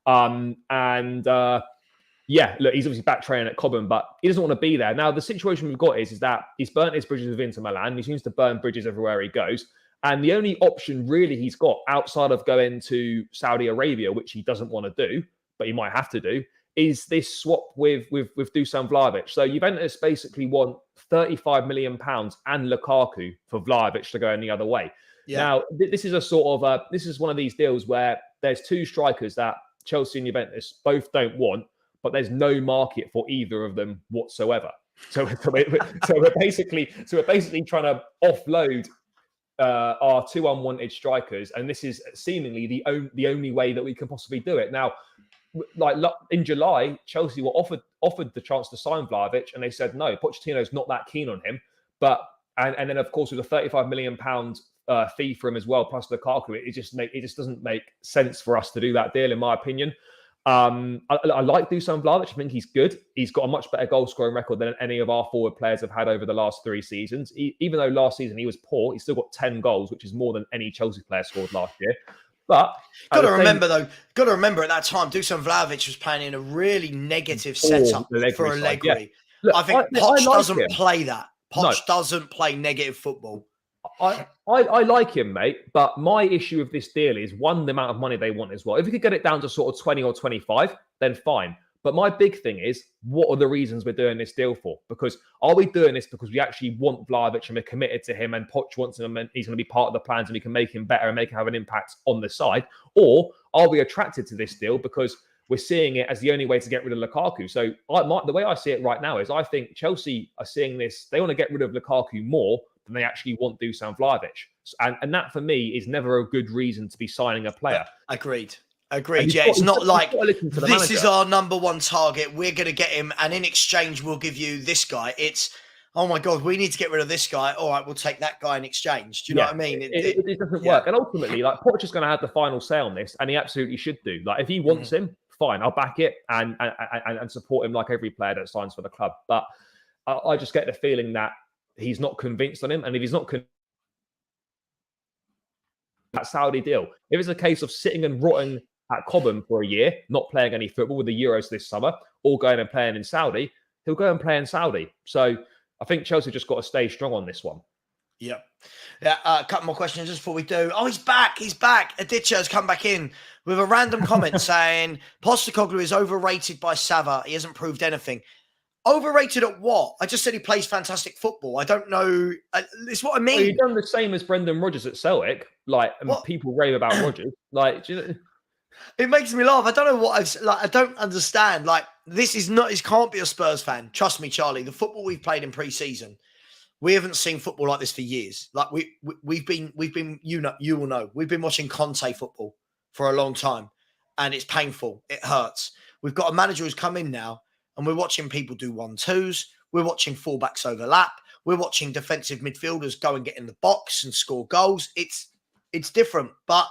Look, he's obviously back training at Cobham, but he doesn't want to be there. Now, the situation we've got is that he's burnt his bridges with Inter Milan. He seems to burn bridges everywhere he goes. And the only option really he's got outside of going to Saudi Arabia, which he doesn't want to do, but he might have to do, is this swap with Dusan Vlahovic. So Juventus basically want £35 million and Lukaku for Vlahovic to go in the other way. Yeah. Now, this is this is one of these deals where there's two strikers that Chelsea and Juventus both don't want, but there's no market for either of them whatsoever. So we're basically trying to offload our two unwanted strikers, and this is seemingly the only way that we can possibly do it. Now, like in July, Chelsea were offered the chance to sign Vlahovic, and they said no. Pochettino's not that keen on him, and then of course with a £35 million fee for him as well, plus Lukaku, it just doesn't make sense for us to do that deal, in my opinion. I like Dusan Vlahovic. I think he's good. He's got a much better goal scoring record than any of our forward players have had over the last 3 seasons. Even though last season he was poor, he's still got 10 goals, which is more than any Chelsea player scored last year. But got to remember at that time, Dusan Vlahovic was playing in a really negative setup for Allegri. Yeah. Look, I think Poch doesn't play that. Poch doesn't play negative football. I like him, mate, but my issue with this deal is, one, the amount of money they want as well. If we could get it down to sort of 20 or 25, then fine. But my big thing is, what are the reasons we're doing this deal for? Because are we doing this because we actually want Vlahovic and we're committed to him and Poch wants him and he's going to be part of the plans and we can make him better and make him have an impact on the side? Or are we attracted to this deal because we're seeing it as the only way to get rid of Lukaku? So the way I see it right now is I think Chelsea are seeing this. They want to get rid of Lukaku more than they actually want Dusan Vlahovic. And that, for me, is never a good reason to be signing a player. Agreed. Yeah, it's not like this is our number one target. We're going to get him, and in exchange, we'll give you this guy. It's, oh my God, we need to get rid of this guy. All right, we'll take that guy in exchange. Do you know what I mean? It doesn't work. And ultimately, Poch is going to have the final say on this, and he absolutely should do. Like, if he wants him, fine, I'll back it and support him like every player that signs for the club. But I just get the feeling that he's not convinced on him. And if he's not convinced, that Saudi deal, if it's a case of sitting and rotting at Cobham for a year, not playing any football with the Euros this summer, or going and playing in Saudi, he'll go and play in Saudi. So I think Chelsea just got to stay strong on this one. Yeah. A couple more questions just before we do. Oh, he's back. He's back. Aditya has come back in with a random comment saying Postecoglou is overrated by Savva. He hasn't proved anything. Overrated at what? I just said he plays fantastic football. I don't know. It's what I mean. Well, you've done the same as Brendan Rodgers at Celtic. Like, and people rave about Rodgers. Like, do you know? It makes me laugh. I don't know what I don't understand. Like, this can't be a Spurs fan. Trust me, Charlie. The football we've played in pre-season, we haven't seen football like this for years. Like we've been, you will know, we've been watching Conte football for a long time, and it's painful. It hurts. We've got a manager who's come in now, and we're watching people do 1-2s. We're watching fullbacks overlap. We're watching defensive midfielders go and get in the box and score goals. It's different, but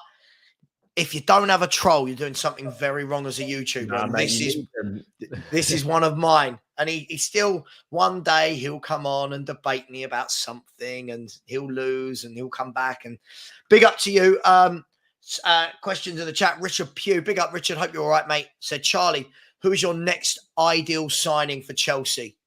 if you don't have a troll, you're doing something very wrong as a YouTuber. Nah, mate, this is one of mine. And he still, one day he'll come on and debate me about something, and he'll lose and he'll come back. And big up to you. Questions in the chat. Richard Pugh. Big up, Richard. Hope you're all right, mate. Said, Charlie, who is your next ideal signing for Chelsea?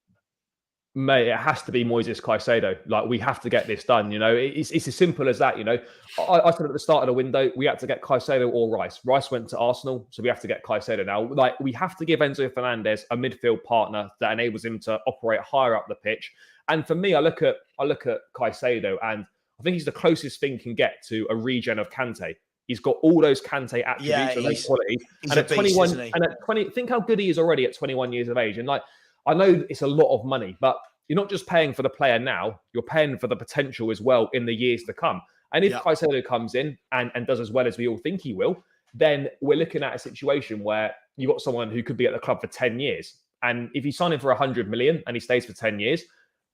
Mate, it has to be Moises Caicedo. Like, we have to get this done. You know, it's as simple as that. You know, I said at the start of the window, we had to get Caicedo or Rice. Rice went to Arsenal, so we have to get Caicedo now. Like, we have to give Enzo Fernandez a midfield partner that enables him to operate higher up the pitch. And for me, I look at Caicedo, and I think he's the closest thing can get to a regen of Kante. He's got all those Kante attributes and those qualities. He's and at 21, and at 20, think how good he is already at 21 years of age. And like, I know it's a lot of money, but you're not just paying for the player now, you're paying for the potential as well in the years to come. And if Caicedo comes in and does as well as we all think he will, then we're looking at a situation where you've got someone who could be at the club for 10 years. And if you sign him for 100 million and he stays for 10 years,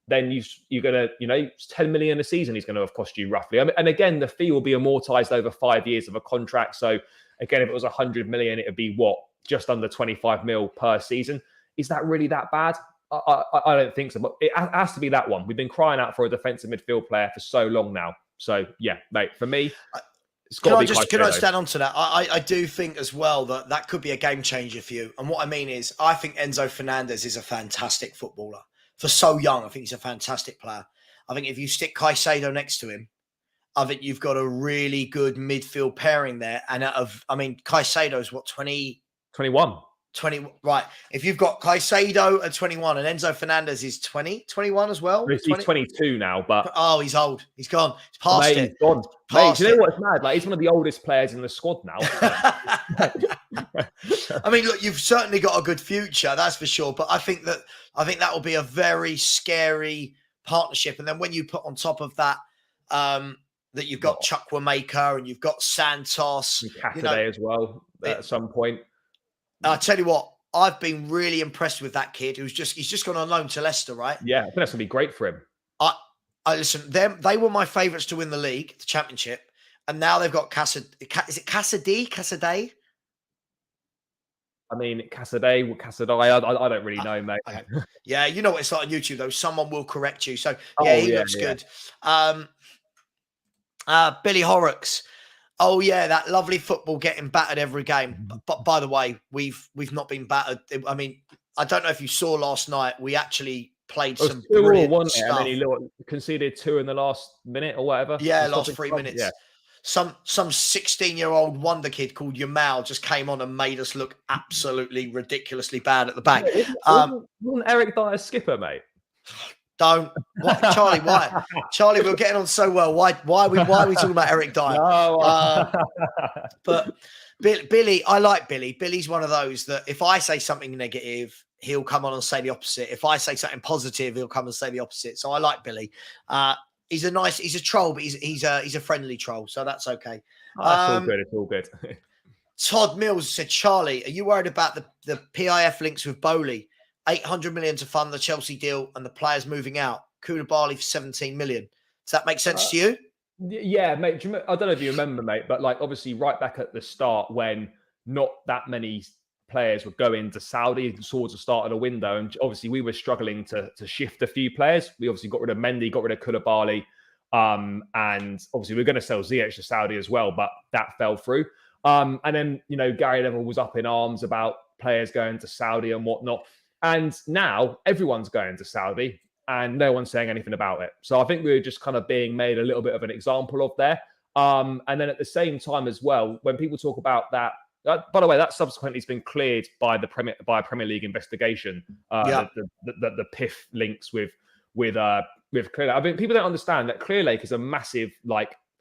then you're going to, 10 million a season he's going to have cost you roughly. And again, the fee will be amortized over 5 years of a contract. So again, if it was 100 million, it would be just under 25 mil per season. Is that really that bad? I don't think so, but it has to be that one. We've been crying out for a defensive midfield player for so long now. So yeah, mate, for me, it's got to be Caicedo. Can I stand on to that? I do think as well that could be a game changer for you. And what I mean is, I think Enzo Fernandez is a fantastic footballer. For so young, I think he's a fantastic player. I think if you stick Caicedo next to him, I think you've got a really good midfield pairing there. And Caicedo is what, 21. 20, right. If you've got Caicedo at 21 and Enzo Fernandez is 21 as well. He's 22 now, but he's old. He's gone. He's past it. He's gone. Mate, do you know what's mad? Like, he's one of the oldest players in the squad now. I mean, look, you've certainly got a good future, that's for sure. But I think that will be a very scary partnership. And then when you put on top of that, that you've got Chukwuemeka and you've got Santos, and Cassidy as well at some point. I tell you what, I've been really impressed with that kid he's just gone on loan to Leicester, right? Yeah, I think that's gonna be great for him. I listen, they were my favourites to win the league, the championship, and now they've got Cassidy? Cassidy? I mean, Cassidy, I don't really know, mate. Okay. Yeah, you know what it's like on YouTube though. Someone will correct you. So he looks good. Billy Horrocks. Oh yeah, that lovely football getting battered every game. But by the way, we've not been battered. I mean, I don't know if you saw last night. We actually played some brilliant stuff. And then he conceded 2 in the last minute or whatever. Yeah, last 3 minutes. Yeah. Some 16-year-old wonder kid called Yamal just came on and made us look absolutely ridiculously bad at the back. Wasn't Eric Dyer skipper, mate? Don't, Charlie. Why, Charlie? We're getting on so well. Why are we talking about Eric Dyer? No. But Billy, I like Billy. Billy's one of those that if I say something negative, he'll come on and say the opposite. If I say something positive, he'll come and say the opposite. So I like Billy. He's a troll, but he's a friendly troll, so that's okay. It's all good. It's all good. Todd Mills said, Charlie, are you worried about the PIF links with Bowley? 800 million to fund the Chelsea deal and the players moving out. Koulibaly for 17 million. Does that make sense to you? Yeah, mate. I don't know if you remember, mate, but like obviously right back at the start when not that many players were going to Saudi towards the start of the window. And obviously we were struggling to shift a few players. We obviously got rid of Mendy, got rid of Koulibaly. And obviously we're going to sell Ziyech to Saudi as well, but that fell through. And then, Gary Neville was up in arms about players going to Saudi and whatnot. And now everyone's going to Saudi and no one's saying anything about it. So I think we were just kind of being made a little bit of an example of there. And then at the same time as well, when people talk about that, by the way, that subsequently has been cleared by a Premier League investigation. The PIF links with Clear Lake. I mean, people don't understand that Clear Lake is a massive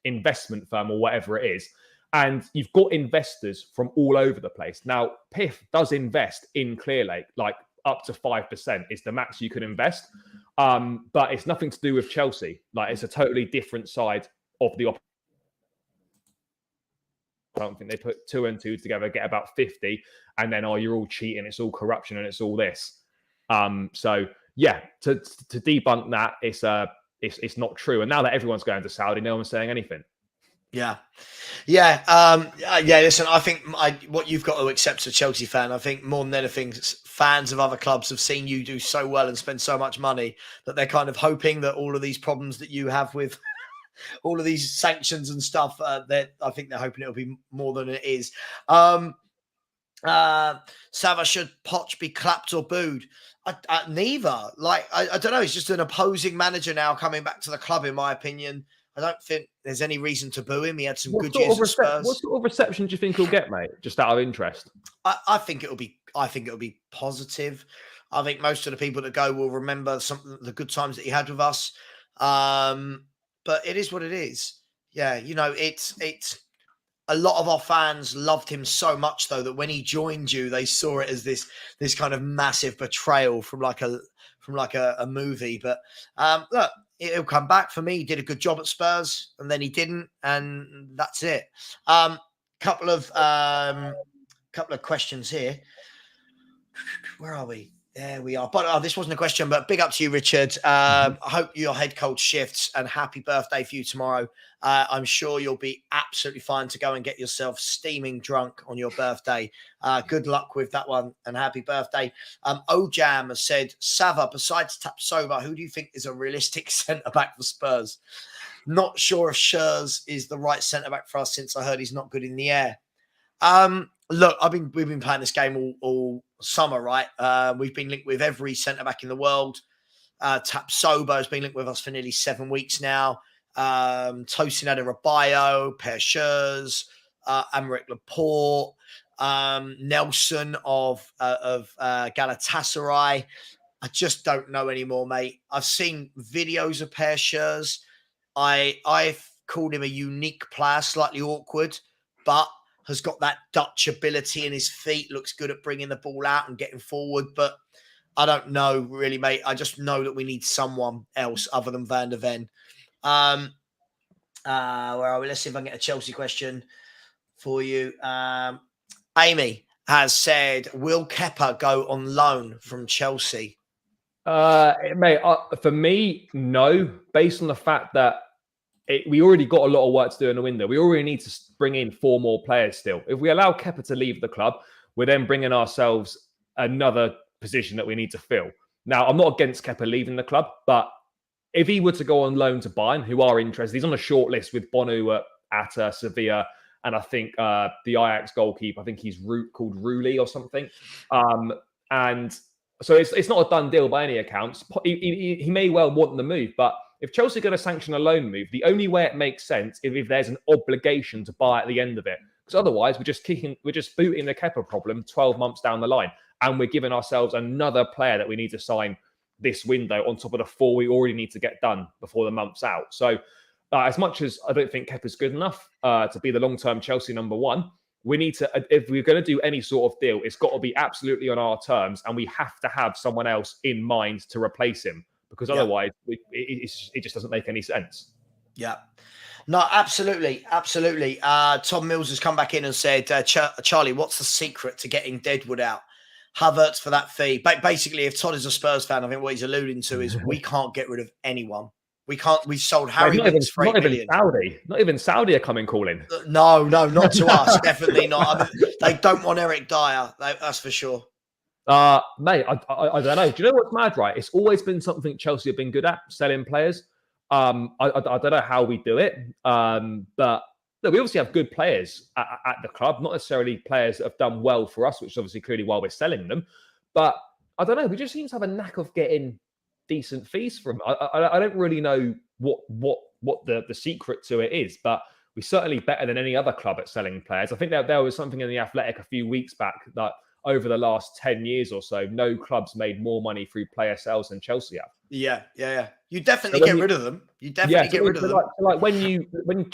investment firm or whatever it is, and you've got investors from all over the place. Now, PIF does invest in Clear Lake, up to 5% is the max you can invest, but it's nothing to do with Chelsea. It's a totally different side of the operation. I don't think they put 2 and 2 together, get about 50, and then, you're all cheating, it's all corruption, and it's all this. So yeah, to debunk that, it's not true. And now that everyone's going to Saudi, no one's saying anything. Yeah. Listen, I think what you've got to accept as a Chelsea fan, I think more than anything, fans of other clubs have seen you do so well and spend so much money that they're kind of hoping that all of these problems that you have with all of these sanctions and stuff, I think they're hoping it'll be more than it is. Savva, should Poch be clapped or booed? Neither. I don't know. He's just an opposing manager now coming back to the club, in my opinion. I don't think there's any reason to boo him. He had some good years at Spurs. What sort of reception do you think he'll get, mate? Just out of interest. I think it'll be positive. I think most of the people that go will remember the good times that he had with us. But it is what it is. Yeah, it's a lot of our fans loved him so much, though, that when he joined you, they saw it as this kind of massive betrayal from a movie. But look, he'll come back. For me, he did a good job at Spurs, and then he didn't, and that's it. Couple of questions here. Where are we? There we are. But this wasn't a question, but big up to you, Richard. I hope your head cold shifts, and happy birthday for you tomorrow. I'm sure you'll be absolutely fine to go and get yourself steaming drunk on your birthday. Good luck with that one, and happy birthday. Ojam has said, Savva, besides Tapsoba, who do you think is a realistic centre-back for Spurs? Not sure if Schürrle is the right centre-back for us, since I heard he's not good in the air. Look, we've been playing this game all summer, right? We've been linked with every centre-back in the world. Tapsoba has been linked with us for nearly 7 weeks now. Tosin Adebayo, Per Schürrle, Aymeric Laporte, Nelson of Galatasaray. I just don't know anymore, mate. I've seen videos of Per Schürrle. I've called him a unique player, slightly awkward, but has got that Dutch ability in his feet, looks good at bringing the ball out and getting forward. But I don't know really, mate. I just know that we need someone else other than Van der Ven. Where are we? Let's see if I can get a Chelsea question for you. Amy has said, will Kepa go on loan from Chelsea? Mate, for me, no. Based on the fact that we already got a lot of work to do in the window. We already need to bring in 4 more players still. If we allow Kepa to leave the club, we're then bringing ourselves another position that we need to fill. Now, I'm not against Kepa leaving the club, but if he were to go on loan to Bayern, who are interested, he's on a short list with Bonu at Sevilla, and I think the Ajax goalkeeper, I think he's called Rulli or something. And so it's not a done deal by any accounts. He may well want the move, but if Chelsea are going to sanction a loan move, the only way it makes sense is if there's an obligation to buy at the end of it. Because otherwise, we're just booting the Kepa problem 12 months down the line, and we're giving ourselves another player that we need to sign this window on top of the 4 we already need to get done before the month's out. So, as much as I don't think Kepa's good enough to be the long-term Chelsea number 1, we need to, if we're going to do any sort of deal, it's got to be absolutely on our terms, and we have to have someone else in mind to replace him. Because otherwise, it just doesn't make any sense. Yeah. No, absolutely. Absolutely. Tom Mills has come back in and said, Charlie, what's the secret to getting Deadwood out? Havertz for that fee. But basically, if Todd is a Spurs fan, I think what he's alluding to is we can't get rid of anyone. We sold Harry Winks for 8 million. Not even Saudi are coming calling. No, not to us. Definitely not. I mean, they don't want Eric Dyer. That's for sure. Mate, I don't know. Do you know what's mad, right? It's always been something Chelsea have been good at, selling players. I don't know how we do it, but no, we obviously have good players at the club, not necessarily players that have done well for us, which is obviously clearly why we're selling them. But I don't know. We just seem to have a knack of getting decent fees from. I don't really know what the secret to it is, but we're certainly better than any other club at selling players. I think there was something in the Athletic a few weeks back that over the last 10 years or so, no clubs made more money through player sales than Chelsea have. Yeah. You definitely get rid of them. You definitely get rid of them. Like when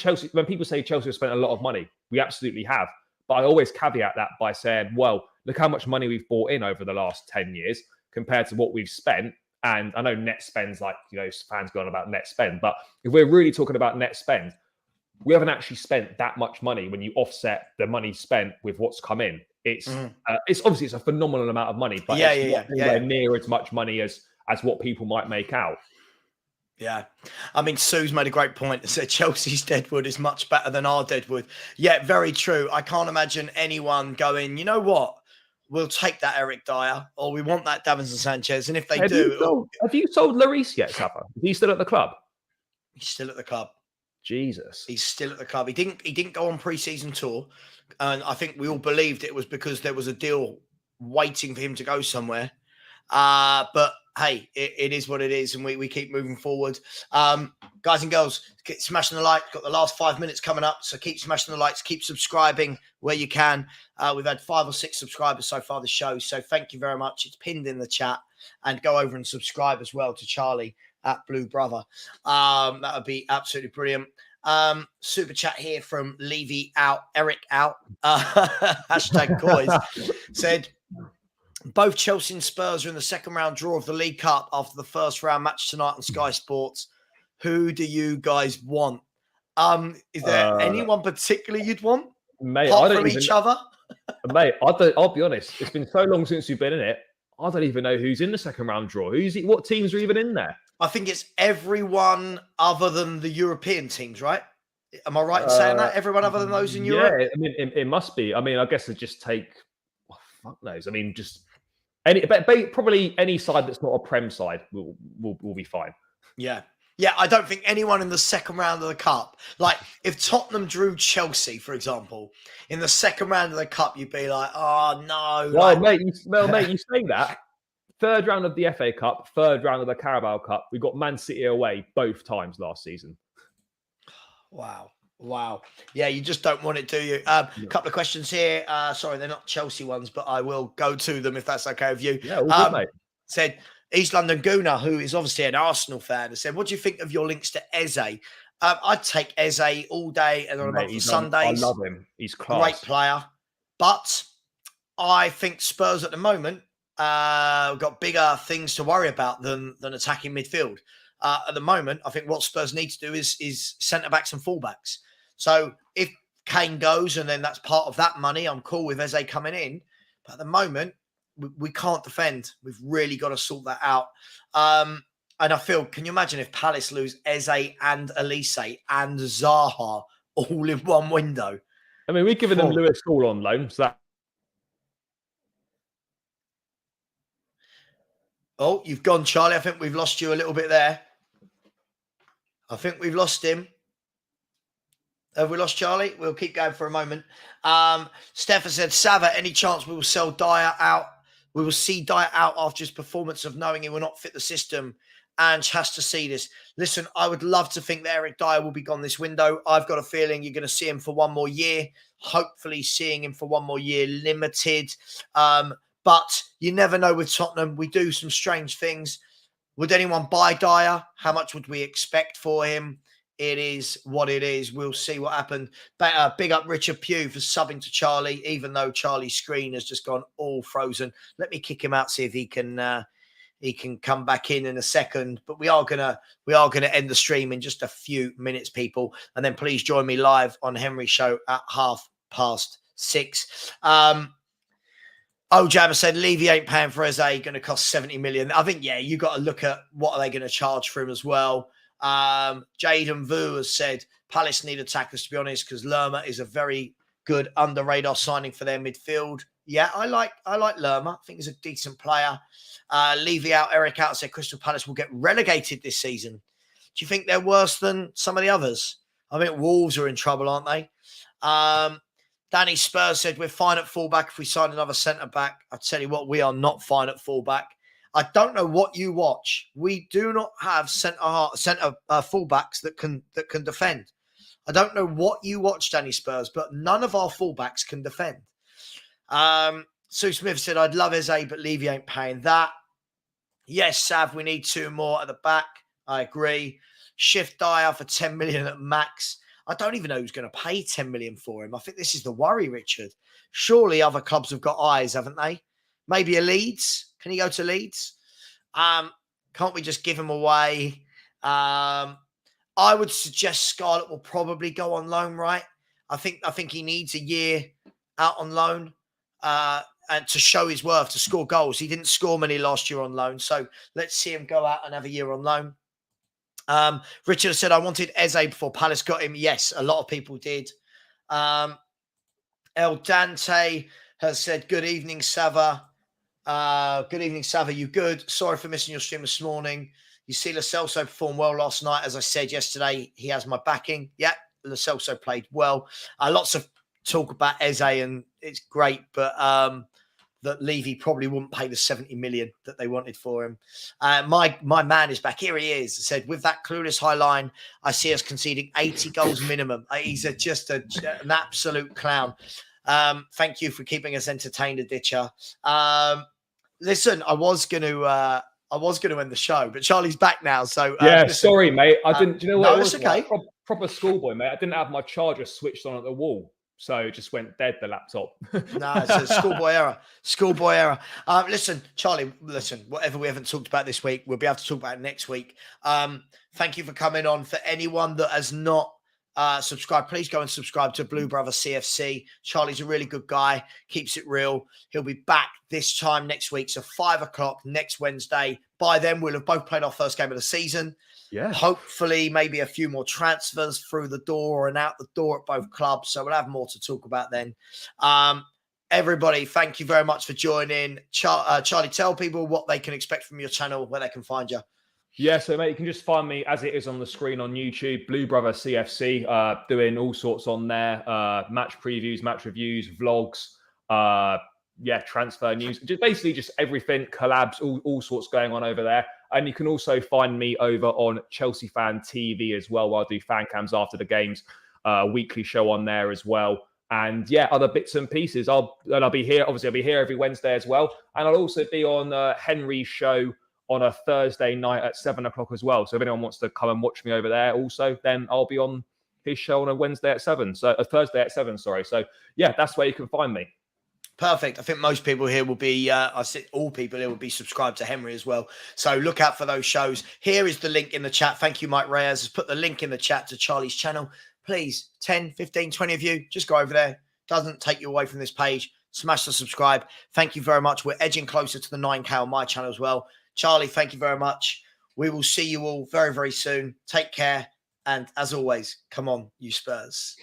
people say Chelsea have spent a lot of money, we absolutely have. But I always caveat that by saying, well, look how much money we've brought in over the last 10 years compared to what we've spent. And I know net spend's like, fans go on about net spend. But if we're really talking about net spend, we haven't actually spent that much money when you offset the money spent with what's come in. It's obviously it's a phenomenal amount of money, but it's not anywhere near as much money as what people might make out. Yeah. I mean, Sue's made a great point. Said Chelsea's deadwood is much better than our deadwood. Yeah, very true. I can't imagine anyone going, you know what? We'll take that Eric Dyer, or we want that Davinson Sanchez. And if they have you sold Lloris yet, Savva? Is he still at the club? He's still at the club. Jesus. He's still at the club. He didn't go on pre-season tour. And I think we all believed it was because there was a deal waiting for him to go somewhere. But hey, it is what it is, and we keep moving forward. Guys and girls, keep smashing the like. Got the last 5 minutes coming up, so keep smashing the likes. Keep subscribing where you can. We've had 5 or 6 subscribers so far this show, so thank you very much. It's pinned in the chat, and go over and subscribe as well to Charlie at Blue Brother. That would be absolutely brilliant. Super chat here from Eric out. Hashtag Coys said, both Chelsea and Spurs are in the second round draw of the League Cup after the first round match tonight on Sky Sports. Who do you guys want? Is there anyone particularly you'd want? Mate, apart from each other? Mate, I'll be honest. It's been so long since you've been in it. I don't even know who's in the second round draw. What teams are even in there? I think it's everyone other than the European teams, right? Am I right in saying that? Everyone other than those in Europe? Yeah, I mean, it must be. I mean, I guess it just take, fuck knows. I mean, just probably any side that's not a Prem side will be fine. Yeah. Yeah, I don't think anyone in the second round of the Cup, like if Tottenham drew Chelsea, for example, in the second round of the Cup, you'd be like, oh, no. Well, mate, you say that. Third round of the FA Cup, third round of the Carabao Cup. We got Man City away both times last season. Wow. Yeah, you just don't want it, do you? A couple of questions here. Sorry, they're not Chelsea ones, but I will go to them if that's okay with you. Yeah, all good, mate. Said East London Gooner, who is obviously an Arsenal fan, has said, what do you think of your links to Eze? I'd take Eze all day and on a month of Sundays. I love him. He's class. Great player. But I think Spurs at the moment have got bigger things to worry about than attacking midfield. At the moment, I think what Spurs need to do is centre-backs and full-backs. So if Kane goes and then that's part of that money, I'm cool with Eze coming in. But at the moment, we can't defend. We've really got to sort that out. And I feel, can you imagine if Palace lose Eze and Elise and Zaha all in one window? I mean, we've given them Lewis Hall on loan, so that... Oh, you've gone, Charlie. I think we've lost you a little bit there. I think we've lost him. Have we lost Charlie? We'll keep going for a moment. Stefan said, Savva, any chance we will sell Dyer out? We will see Dyer out after his performance of knowing he will not fit the system. Ange has to see this. Listen, I would love to think that Eric Dyer will be gone this window. I've got a feeling you're going to see him for one more year. Hopefully seeing him for one more year limited. But you never know with Tottenham. We do some strange things. Would anyone buy Dyer? How much would we expect for him? It is what it is. We'll see what happened. But, big up Richard Pugh for subbing to Charlie, even though Charlie's screen has just gone all frozen. Let me kick him out, see if he can come back in a second. But we are gonna end the stream in just a few minutes, people. And then please join me live on Henry's show at 6:30. Jabba said Levy ain't paying for Eze, going to cost 70 million. I think, yeah, you got to look at what are they going to charge for him as well. Jaden Vu has said Palace need attackers, to be honest, because Lerma is a very good under radar signing for their midfield. Yeah, I like Lerma. I think he's a decent player. Levy out, Eric out said Crystal Palace will get relegated this season. Do you think they're worse than some of the others? I think Wolves are in trouble, aren't they? Danny Spurs said we're fine at fullback if we sign another centre back. I tell you what, we are not fine at fullback. I don't know what you watch. We do not have centre fullbacks that can defend. I don't know what you watch, Danny Spurs, but none of our fullbacks can defend. Sue Smith said, I'd love Eze, but Levy ain't paying that. Yes, Sav, we need 2 more at the back. I agree. Shift Dyer for 10 million at max. I don't even know who's going to pay 10 million for him. I think this is the worry, Richard. Surely other clubs have got eyes, haven't they? Maybe a Leeds. Can he go to Leeds? Can't we just give him away? I would suggest Scarlett will probably go on loan, right? I think he needs a year out on loan and to show his worth, to score goals. He didn't score many last year on loan, so let's see him go out and have a year on loan. Richard said, I wanted Eze before Palace got him. Yes, a lot of people did. El Dante has said, good evening, Savva. Good evening, Savva. You good? Sorry for missing your stream this morning. You see Lo Celso performed well last night. As I said yesterday, he has my backing. Yeah, Lo Celso played well. Lots of talk about Eze, and it's great, but that Levy probably wouldn't pay the 70 million that they wanted for him. My man is back. Here he is. I said, with that clueless high line, I see us conceding 80 goals minimum. He's just an absolute clown. Thank you for keeping us entertained, Ditcher. Listen, I was going to end the show, but Charlie's back now. So yeah, listen, sorry, mate. I didn't. Do you know what? No, it's okay. Proper schoolboy, mate. I didn't have my charger switched on at the wall, so it just went dead. The laptop. No, it's a schoolboy error. Schoolboy error. Listen, Charlie. Listen, whatever we haven't talked about this week, we'll be able to talk about it next week. Thank you for coming on. For anyone that has not subscribed, please go and subscribe to Blue Brother CFC. Charlie's a really good guy, keeps it real. He'll be back this time next week, so 5 o'clock next Wednesday. By then, we'll have both played our first game of the season. Yeah. Hopefully, maybe a few more transfers through the door and out the door at both clubs. So we'll have more to talk about then. Everybody, thank you very much for joining. Charlie, tell people what they can expect from your channel, where they can find you. Yeah, so mate, you can just find me as it is on the screen on YouTube, Blue Brother CFC, doing all sorts on there, match previews, match reviews, vlogs, transfer news, just everything, collabs, all sorts going on over there. And you can also find me over on Chelsea Fan TV as well, where I do fan cams after the games, weekly show on there as well. And yeah, other bits and pieces. I'll be here. Obviously, I'll be here every Wednesday as well. And I'll also be on Henry's show on a Thursday night at 7 o'clock as well. So if anyone wants to come and watch me over there also, then I'll be on his show on a Wednesday at 7. So a Thursday at 7, sorry. So yeah, that's where you can find me. Perfect. I think most people here will be, I said all people here will be subscribed to Henry as well. So look out for those shows. Here is the link in the chat. Thank you, Mike Reyes. Has put the link in the chat to Charlie's channel. Please, 10, 15, 20 of you, just go over there. Doesn't take you away from this page. Smash the subscribe. Thank you very much. We're edging closer to the 9K on my channel as well. Charlie, thank you very much. We will see you all very, very soon. Take care. And as always, come on, you Spurs.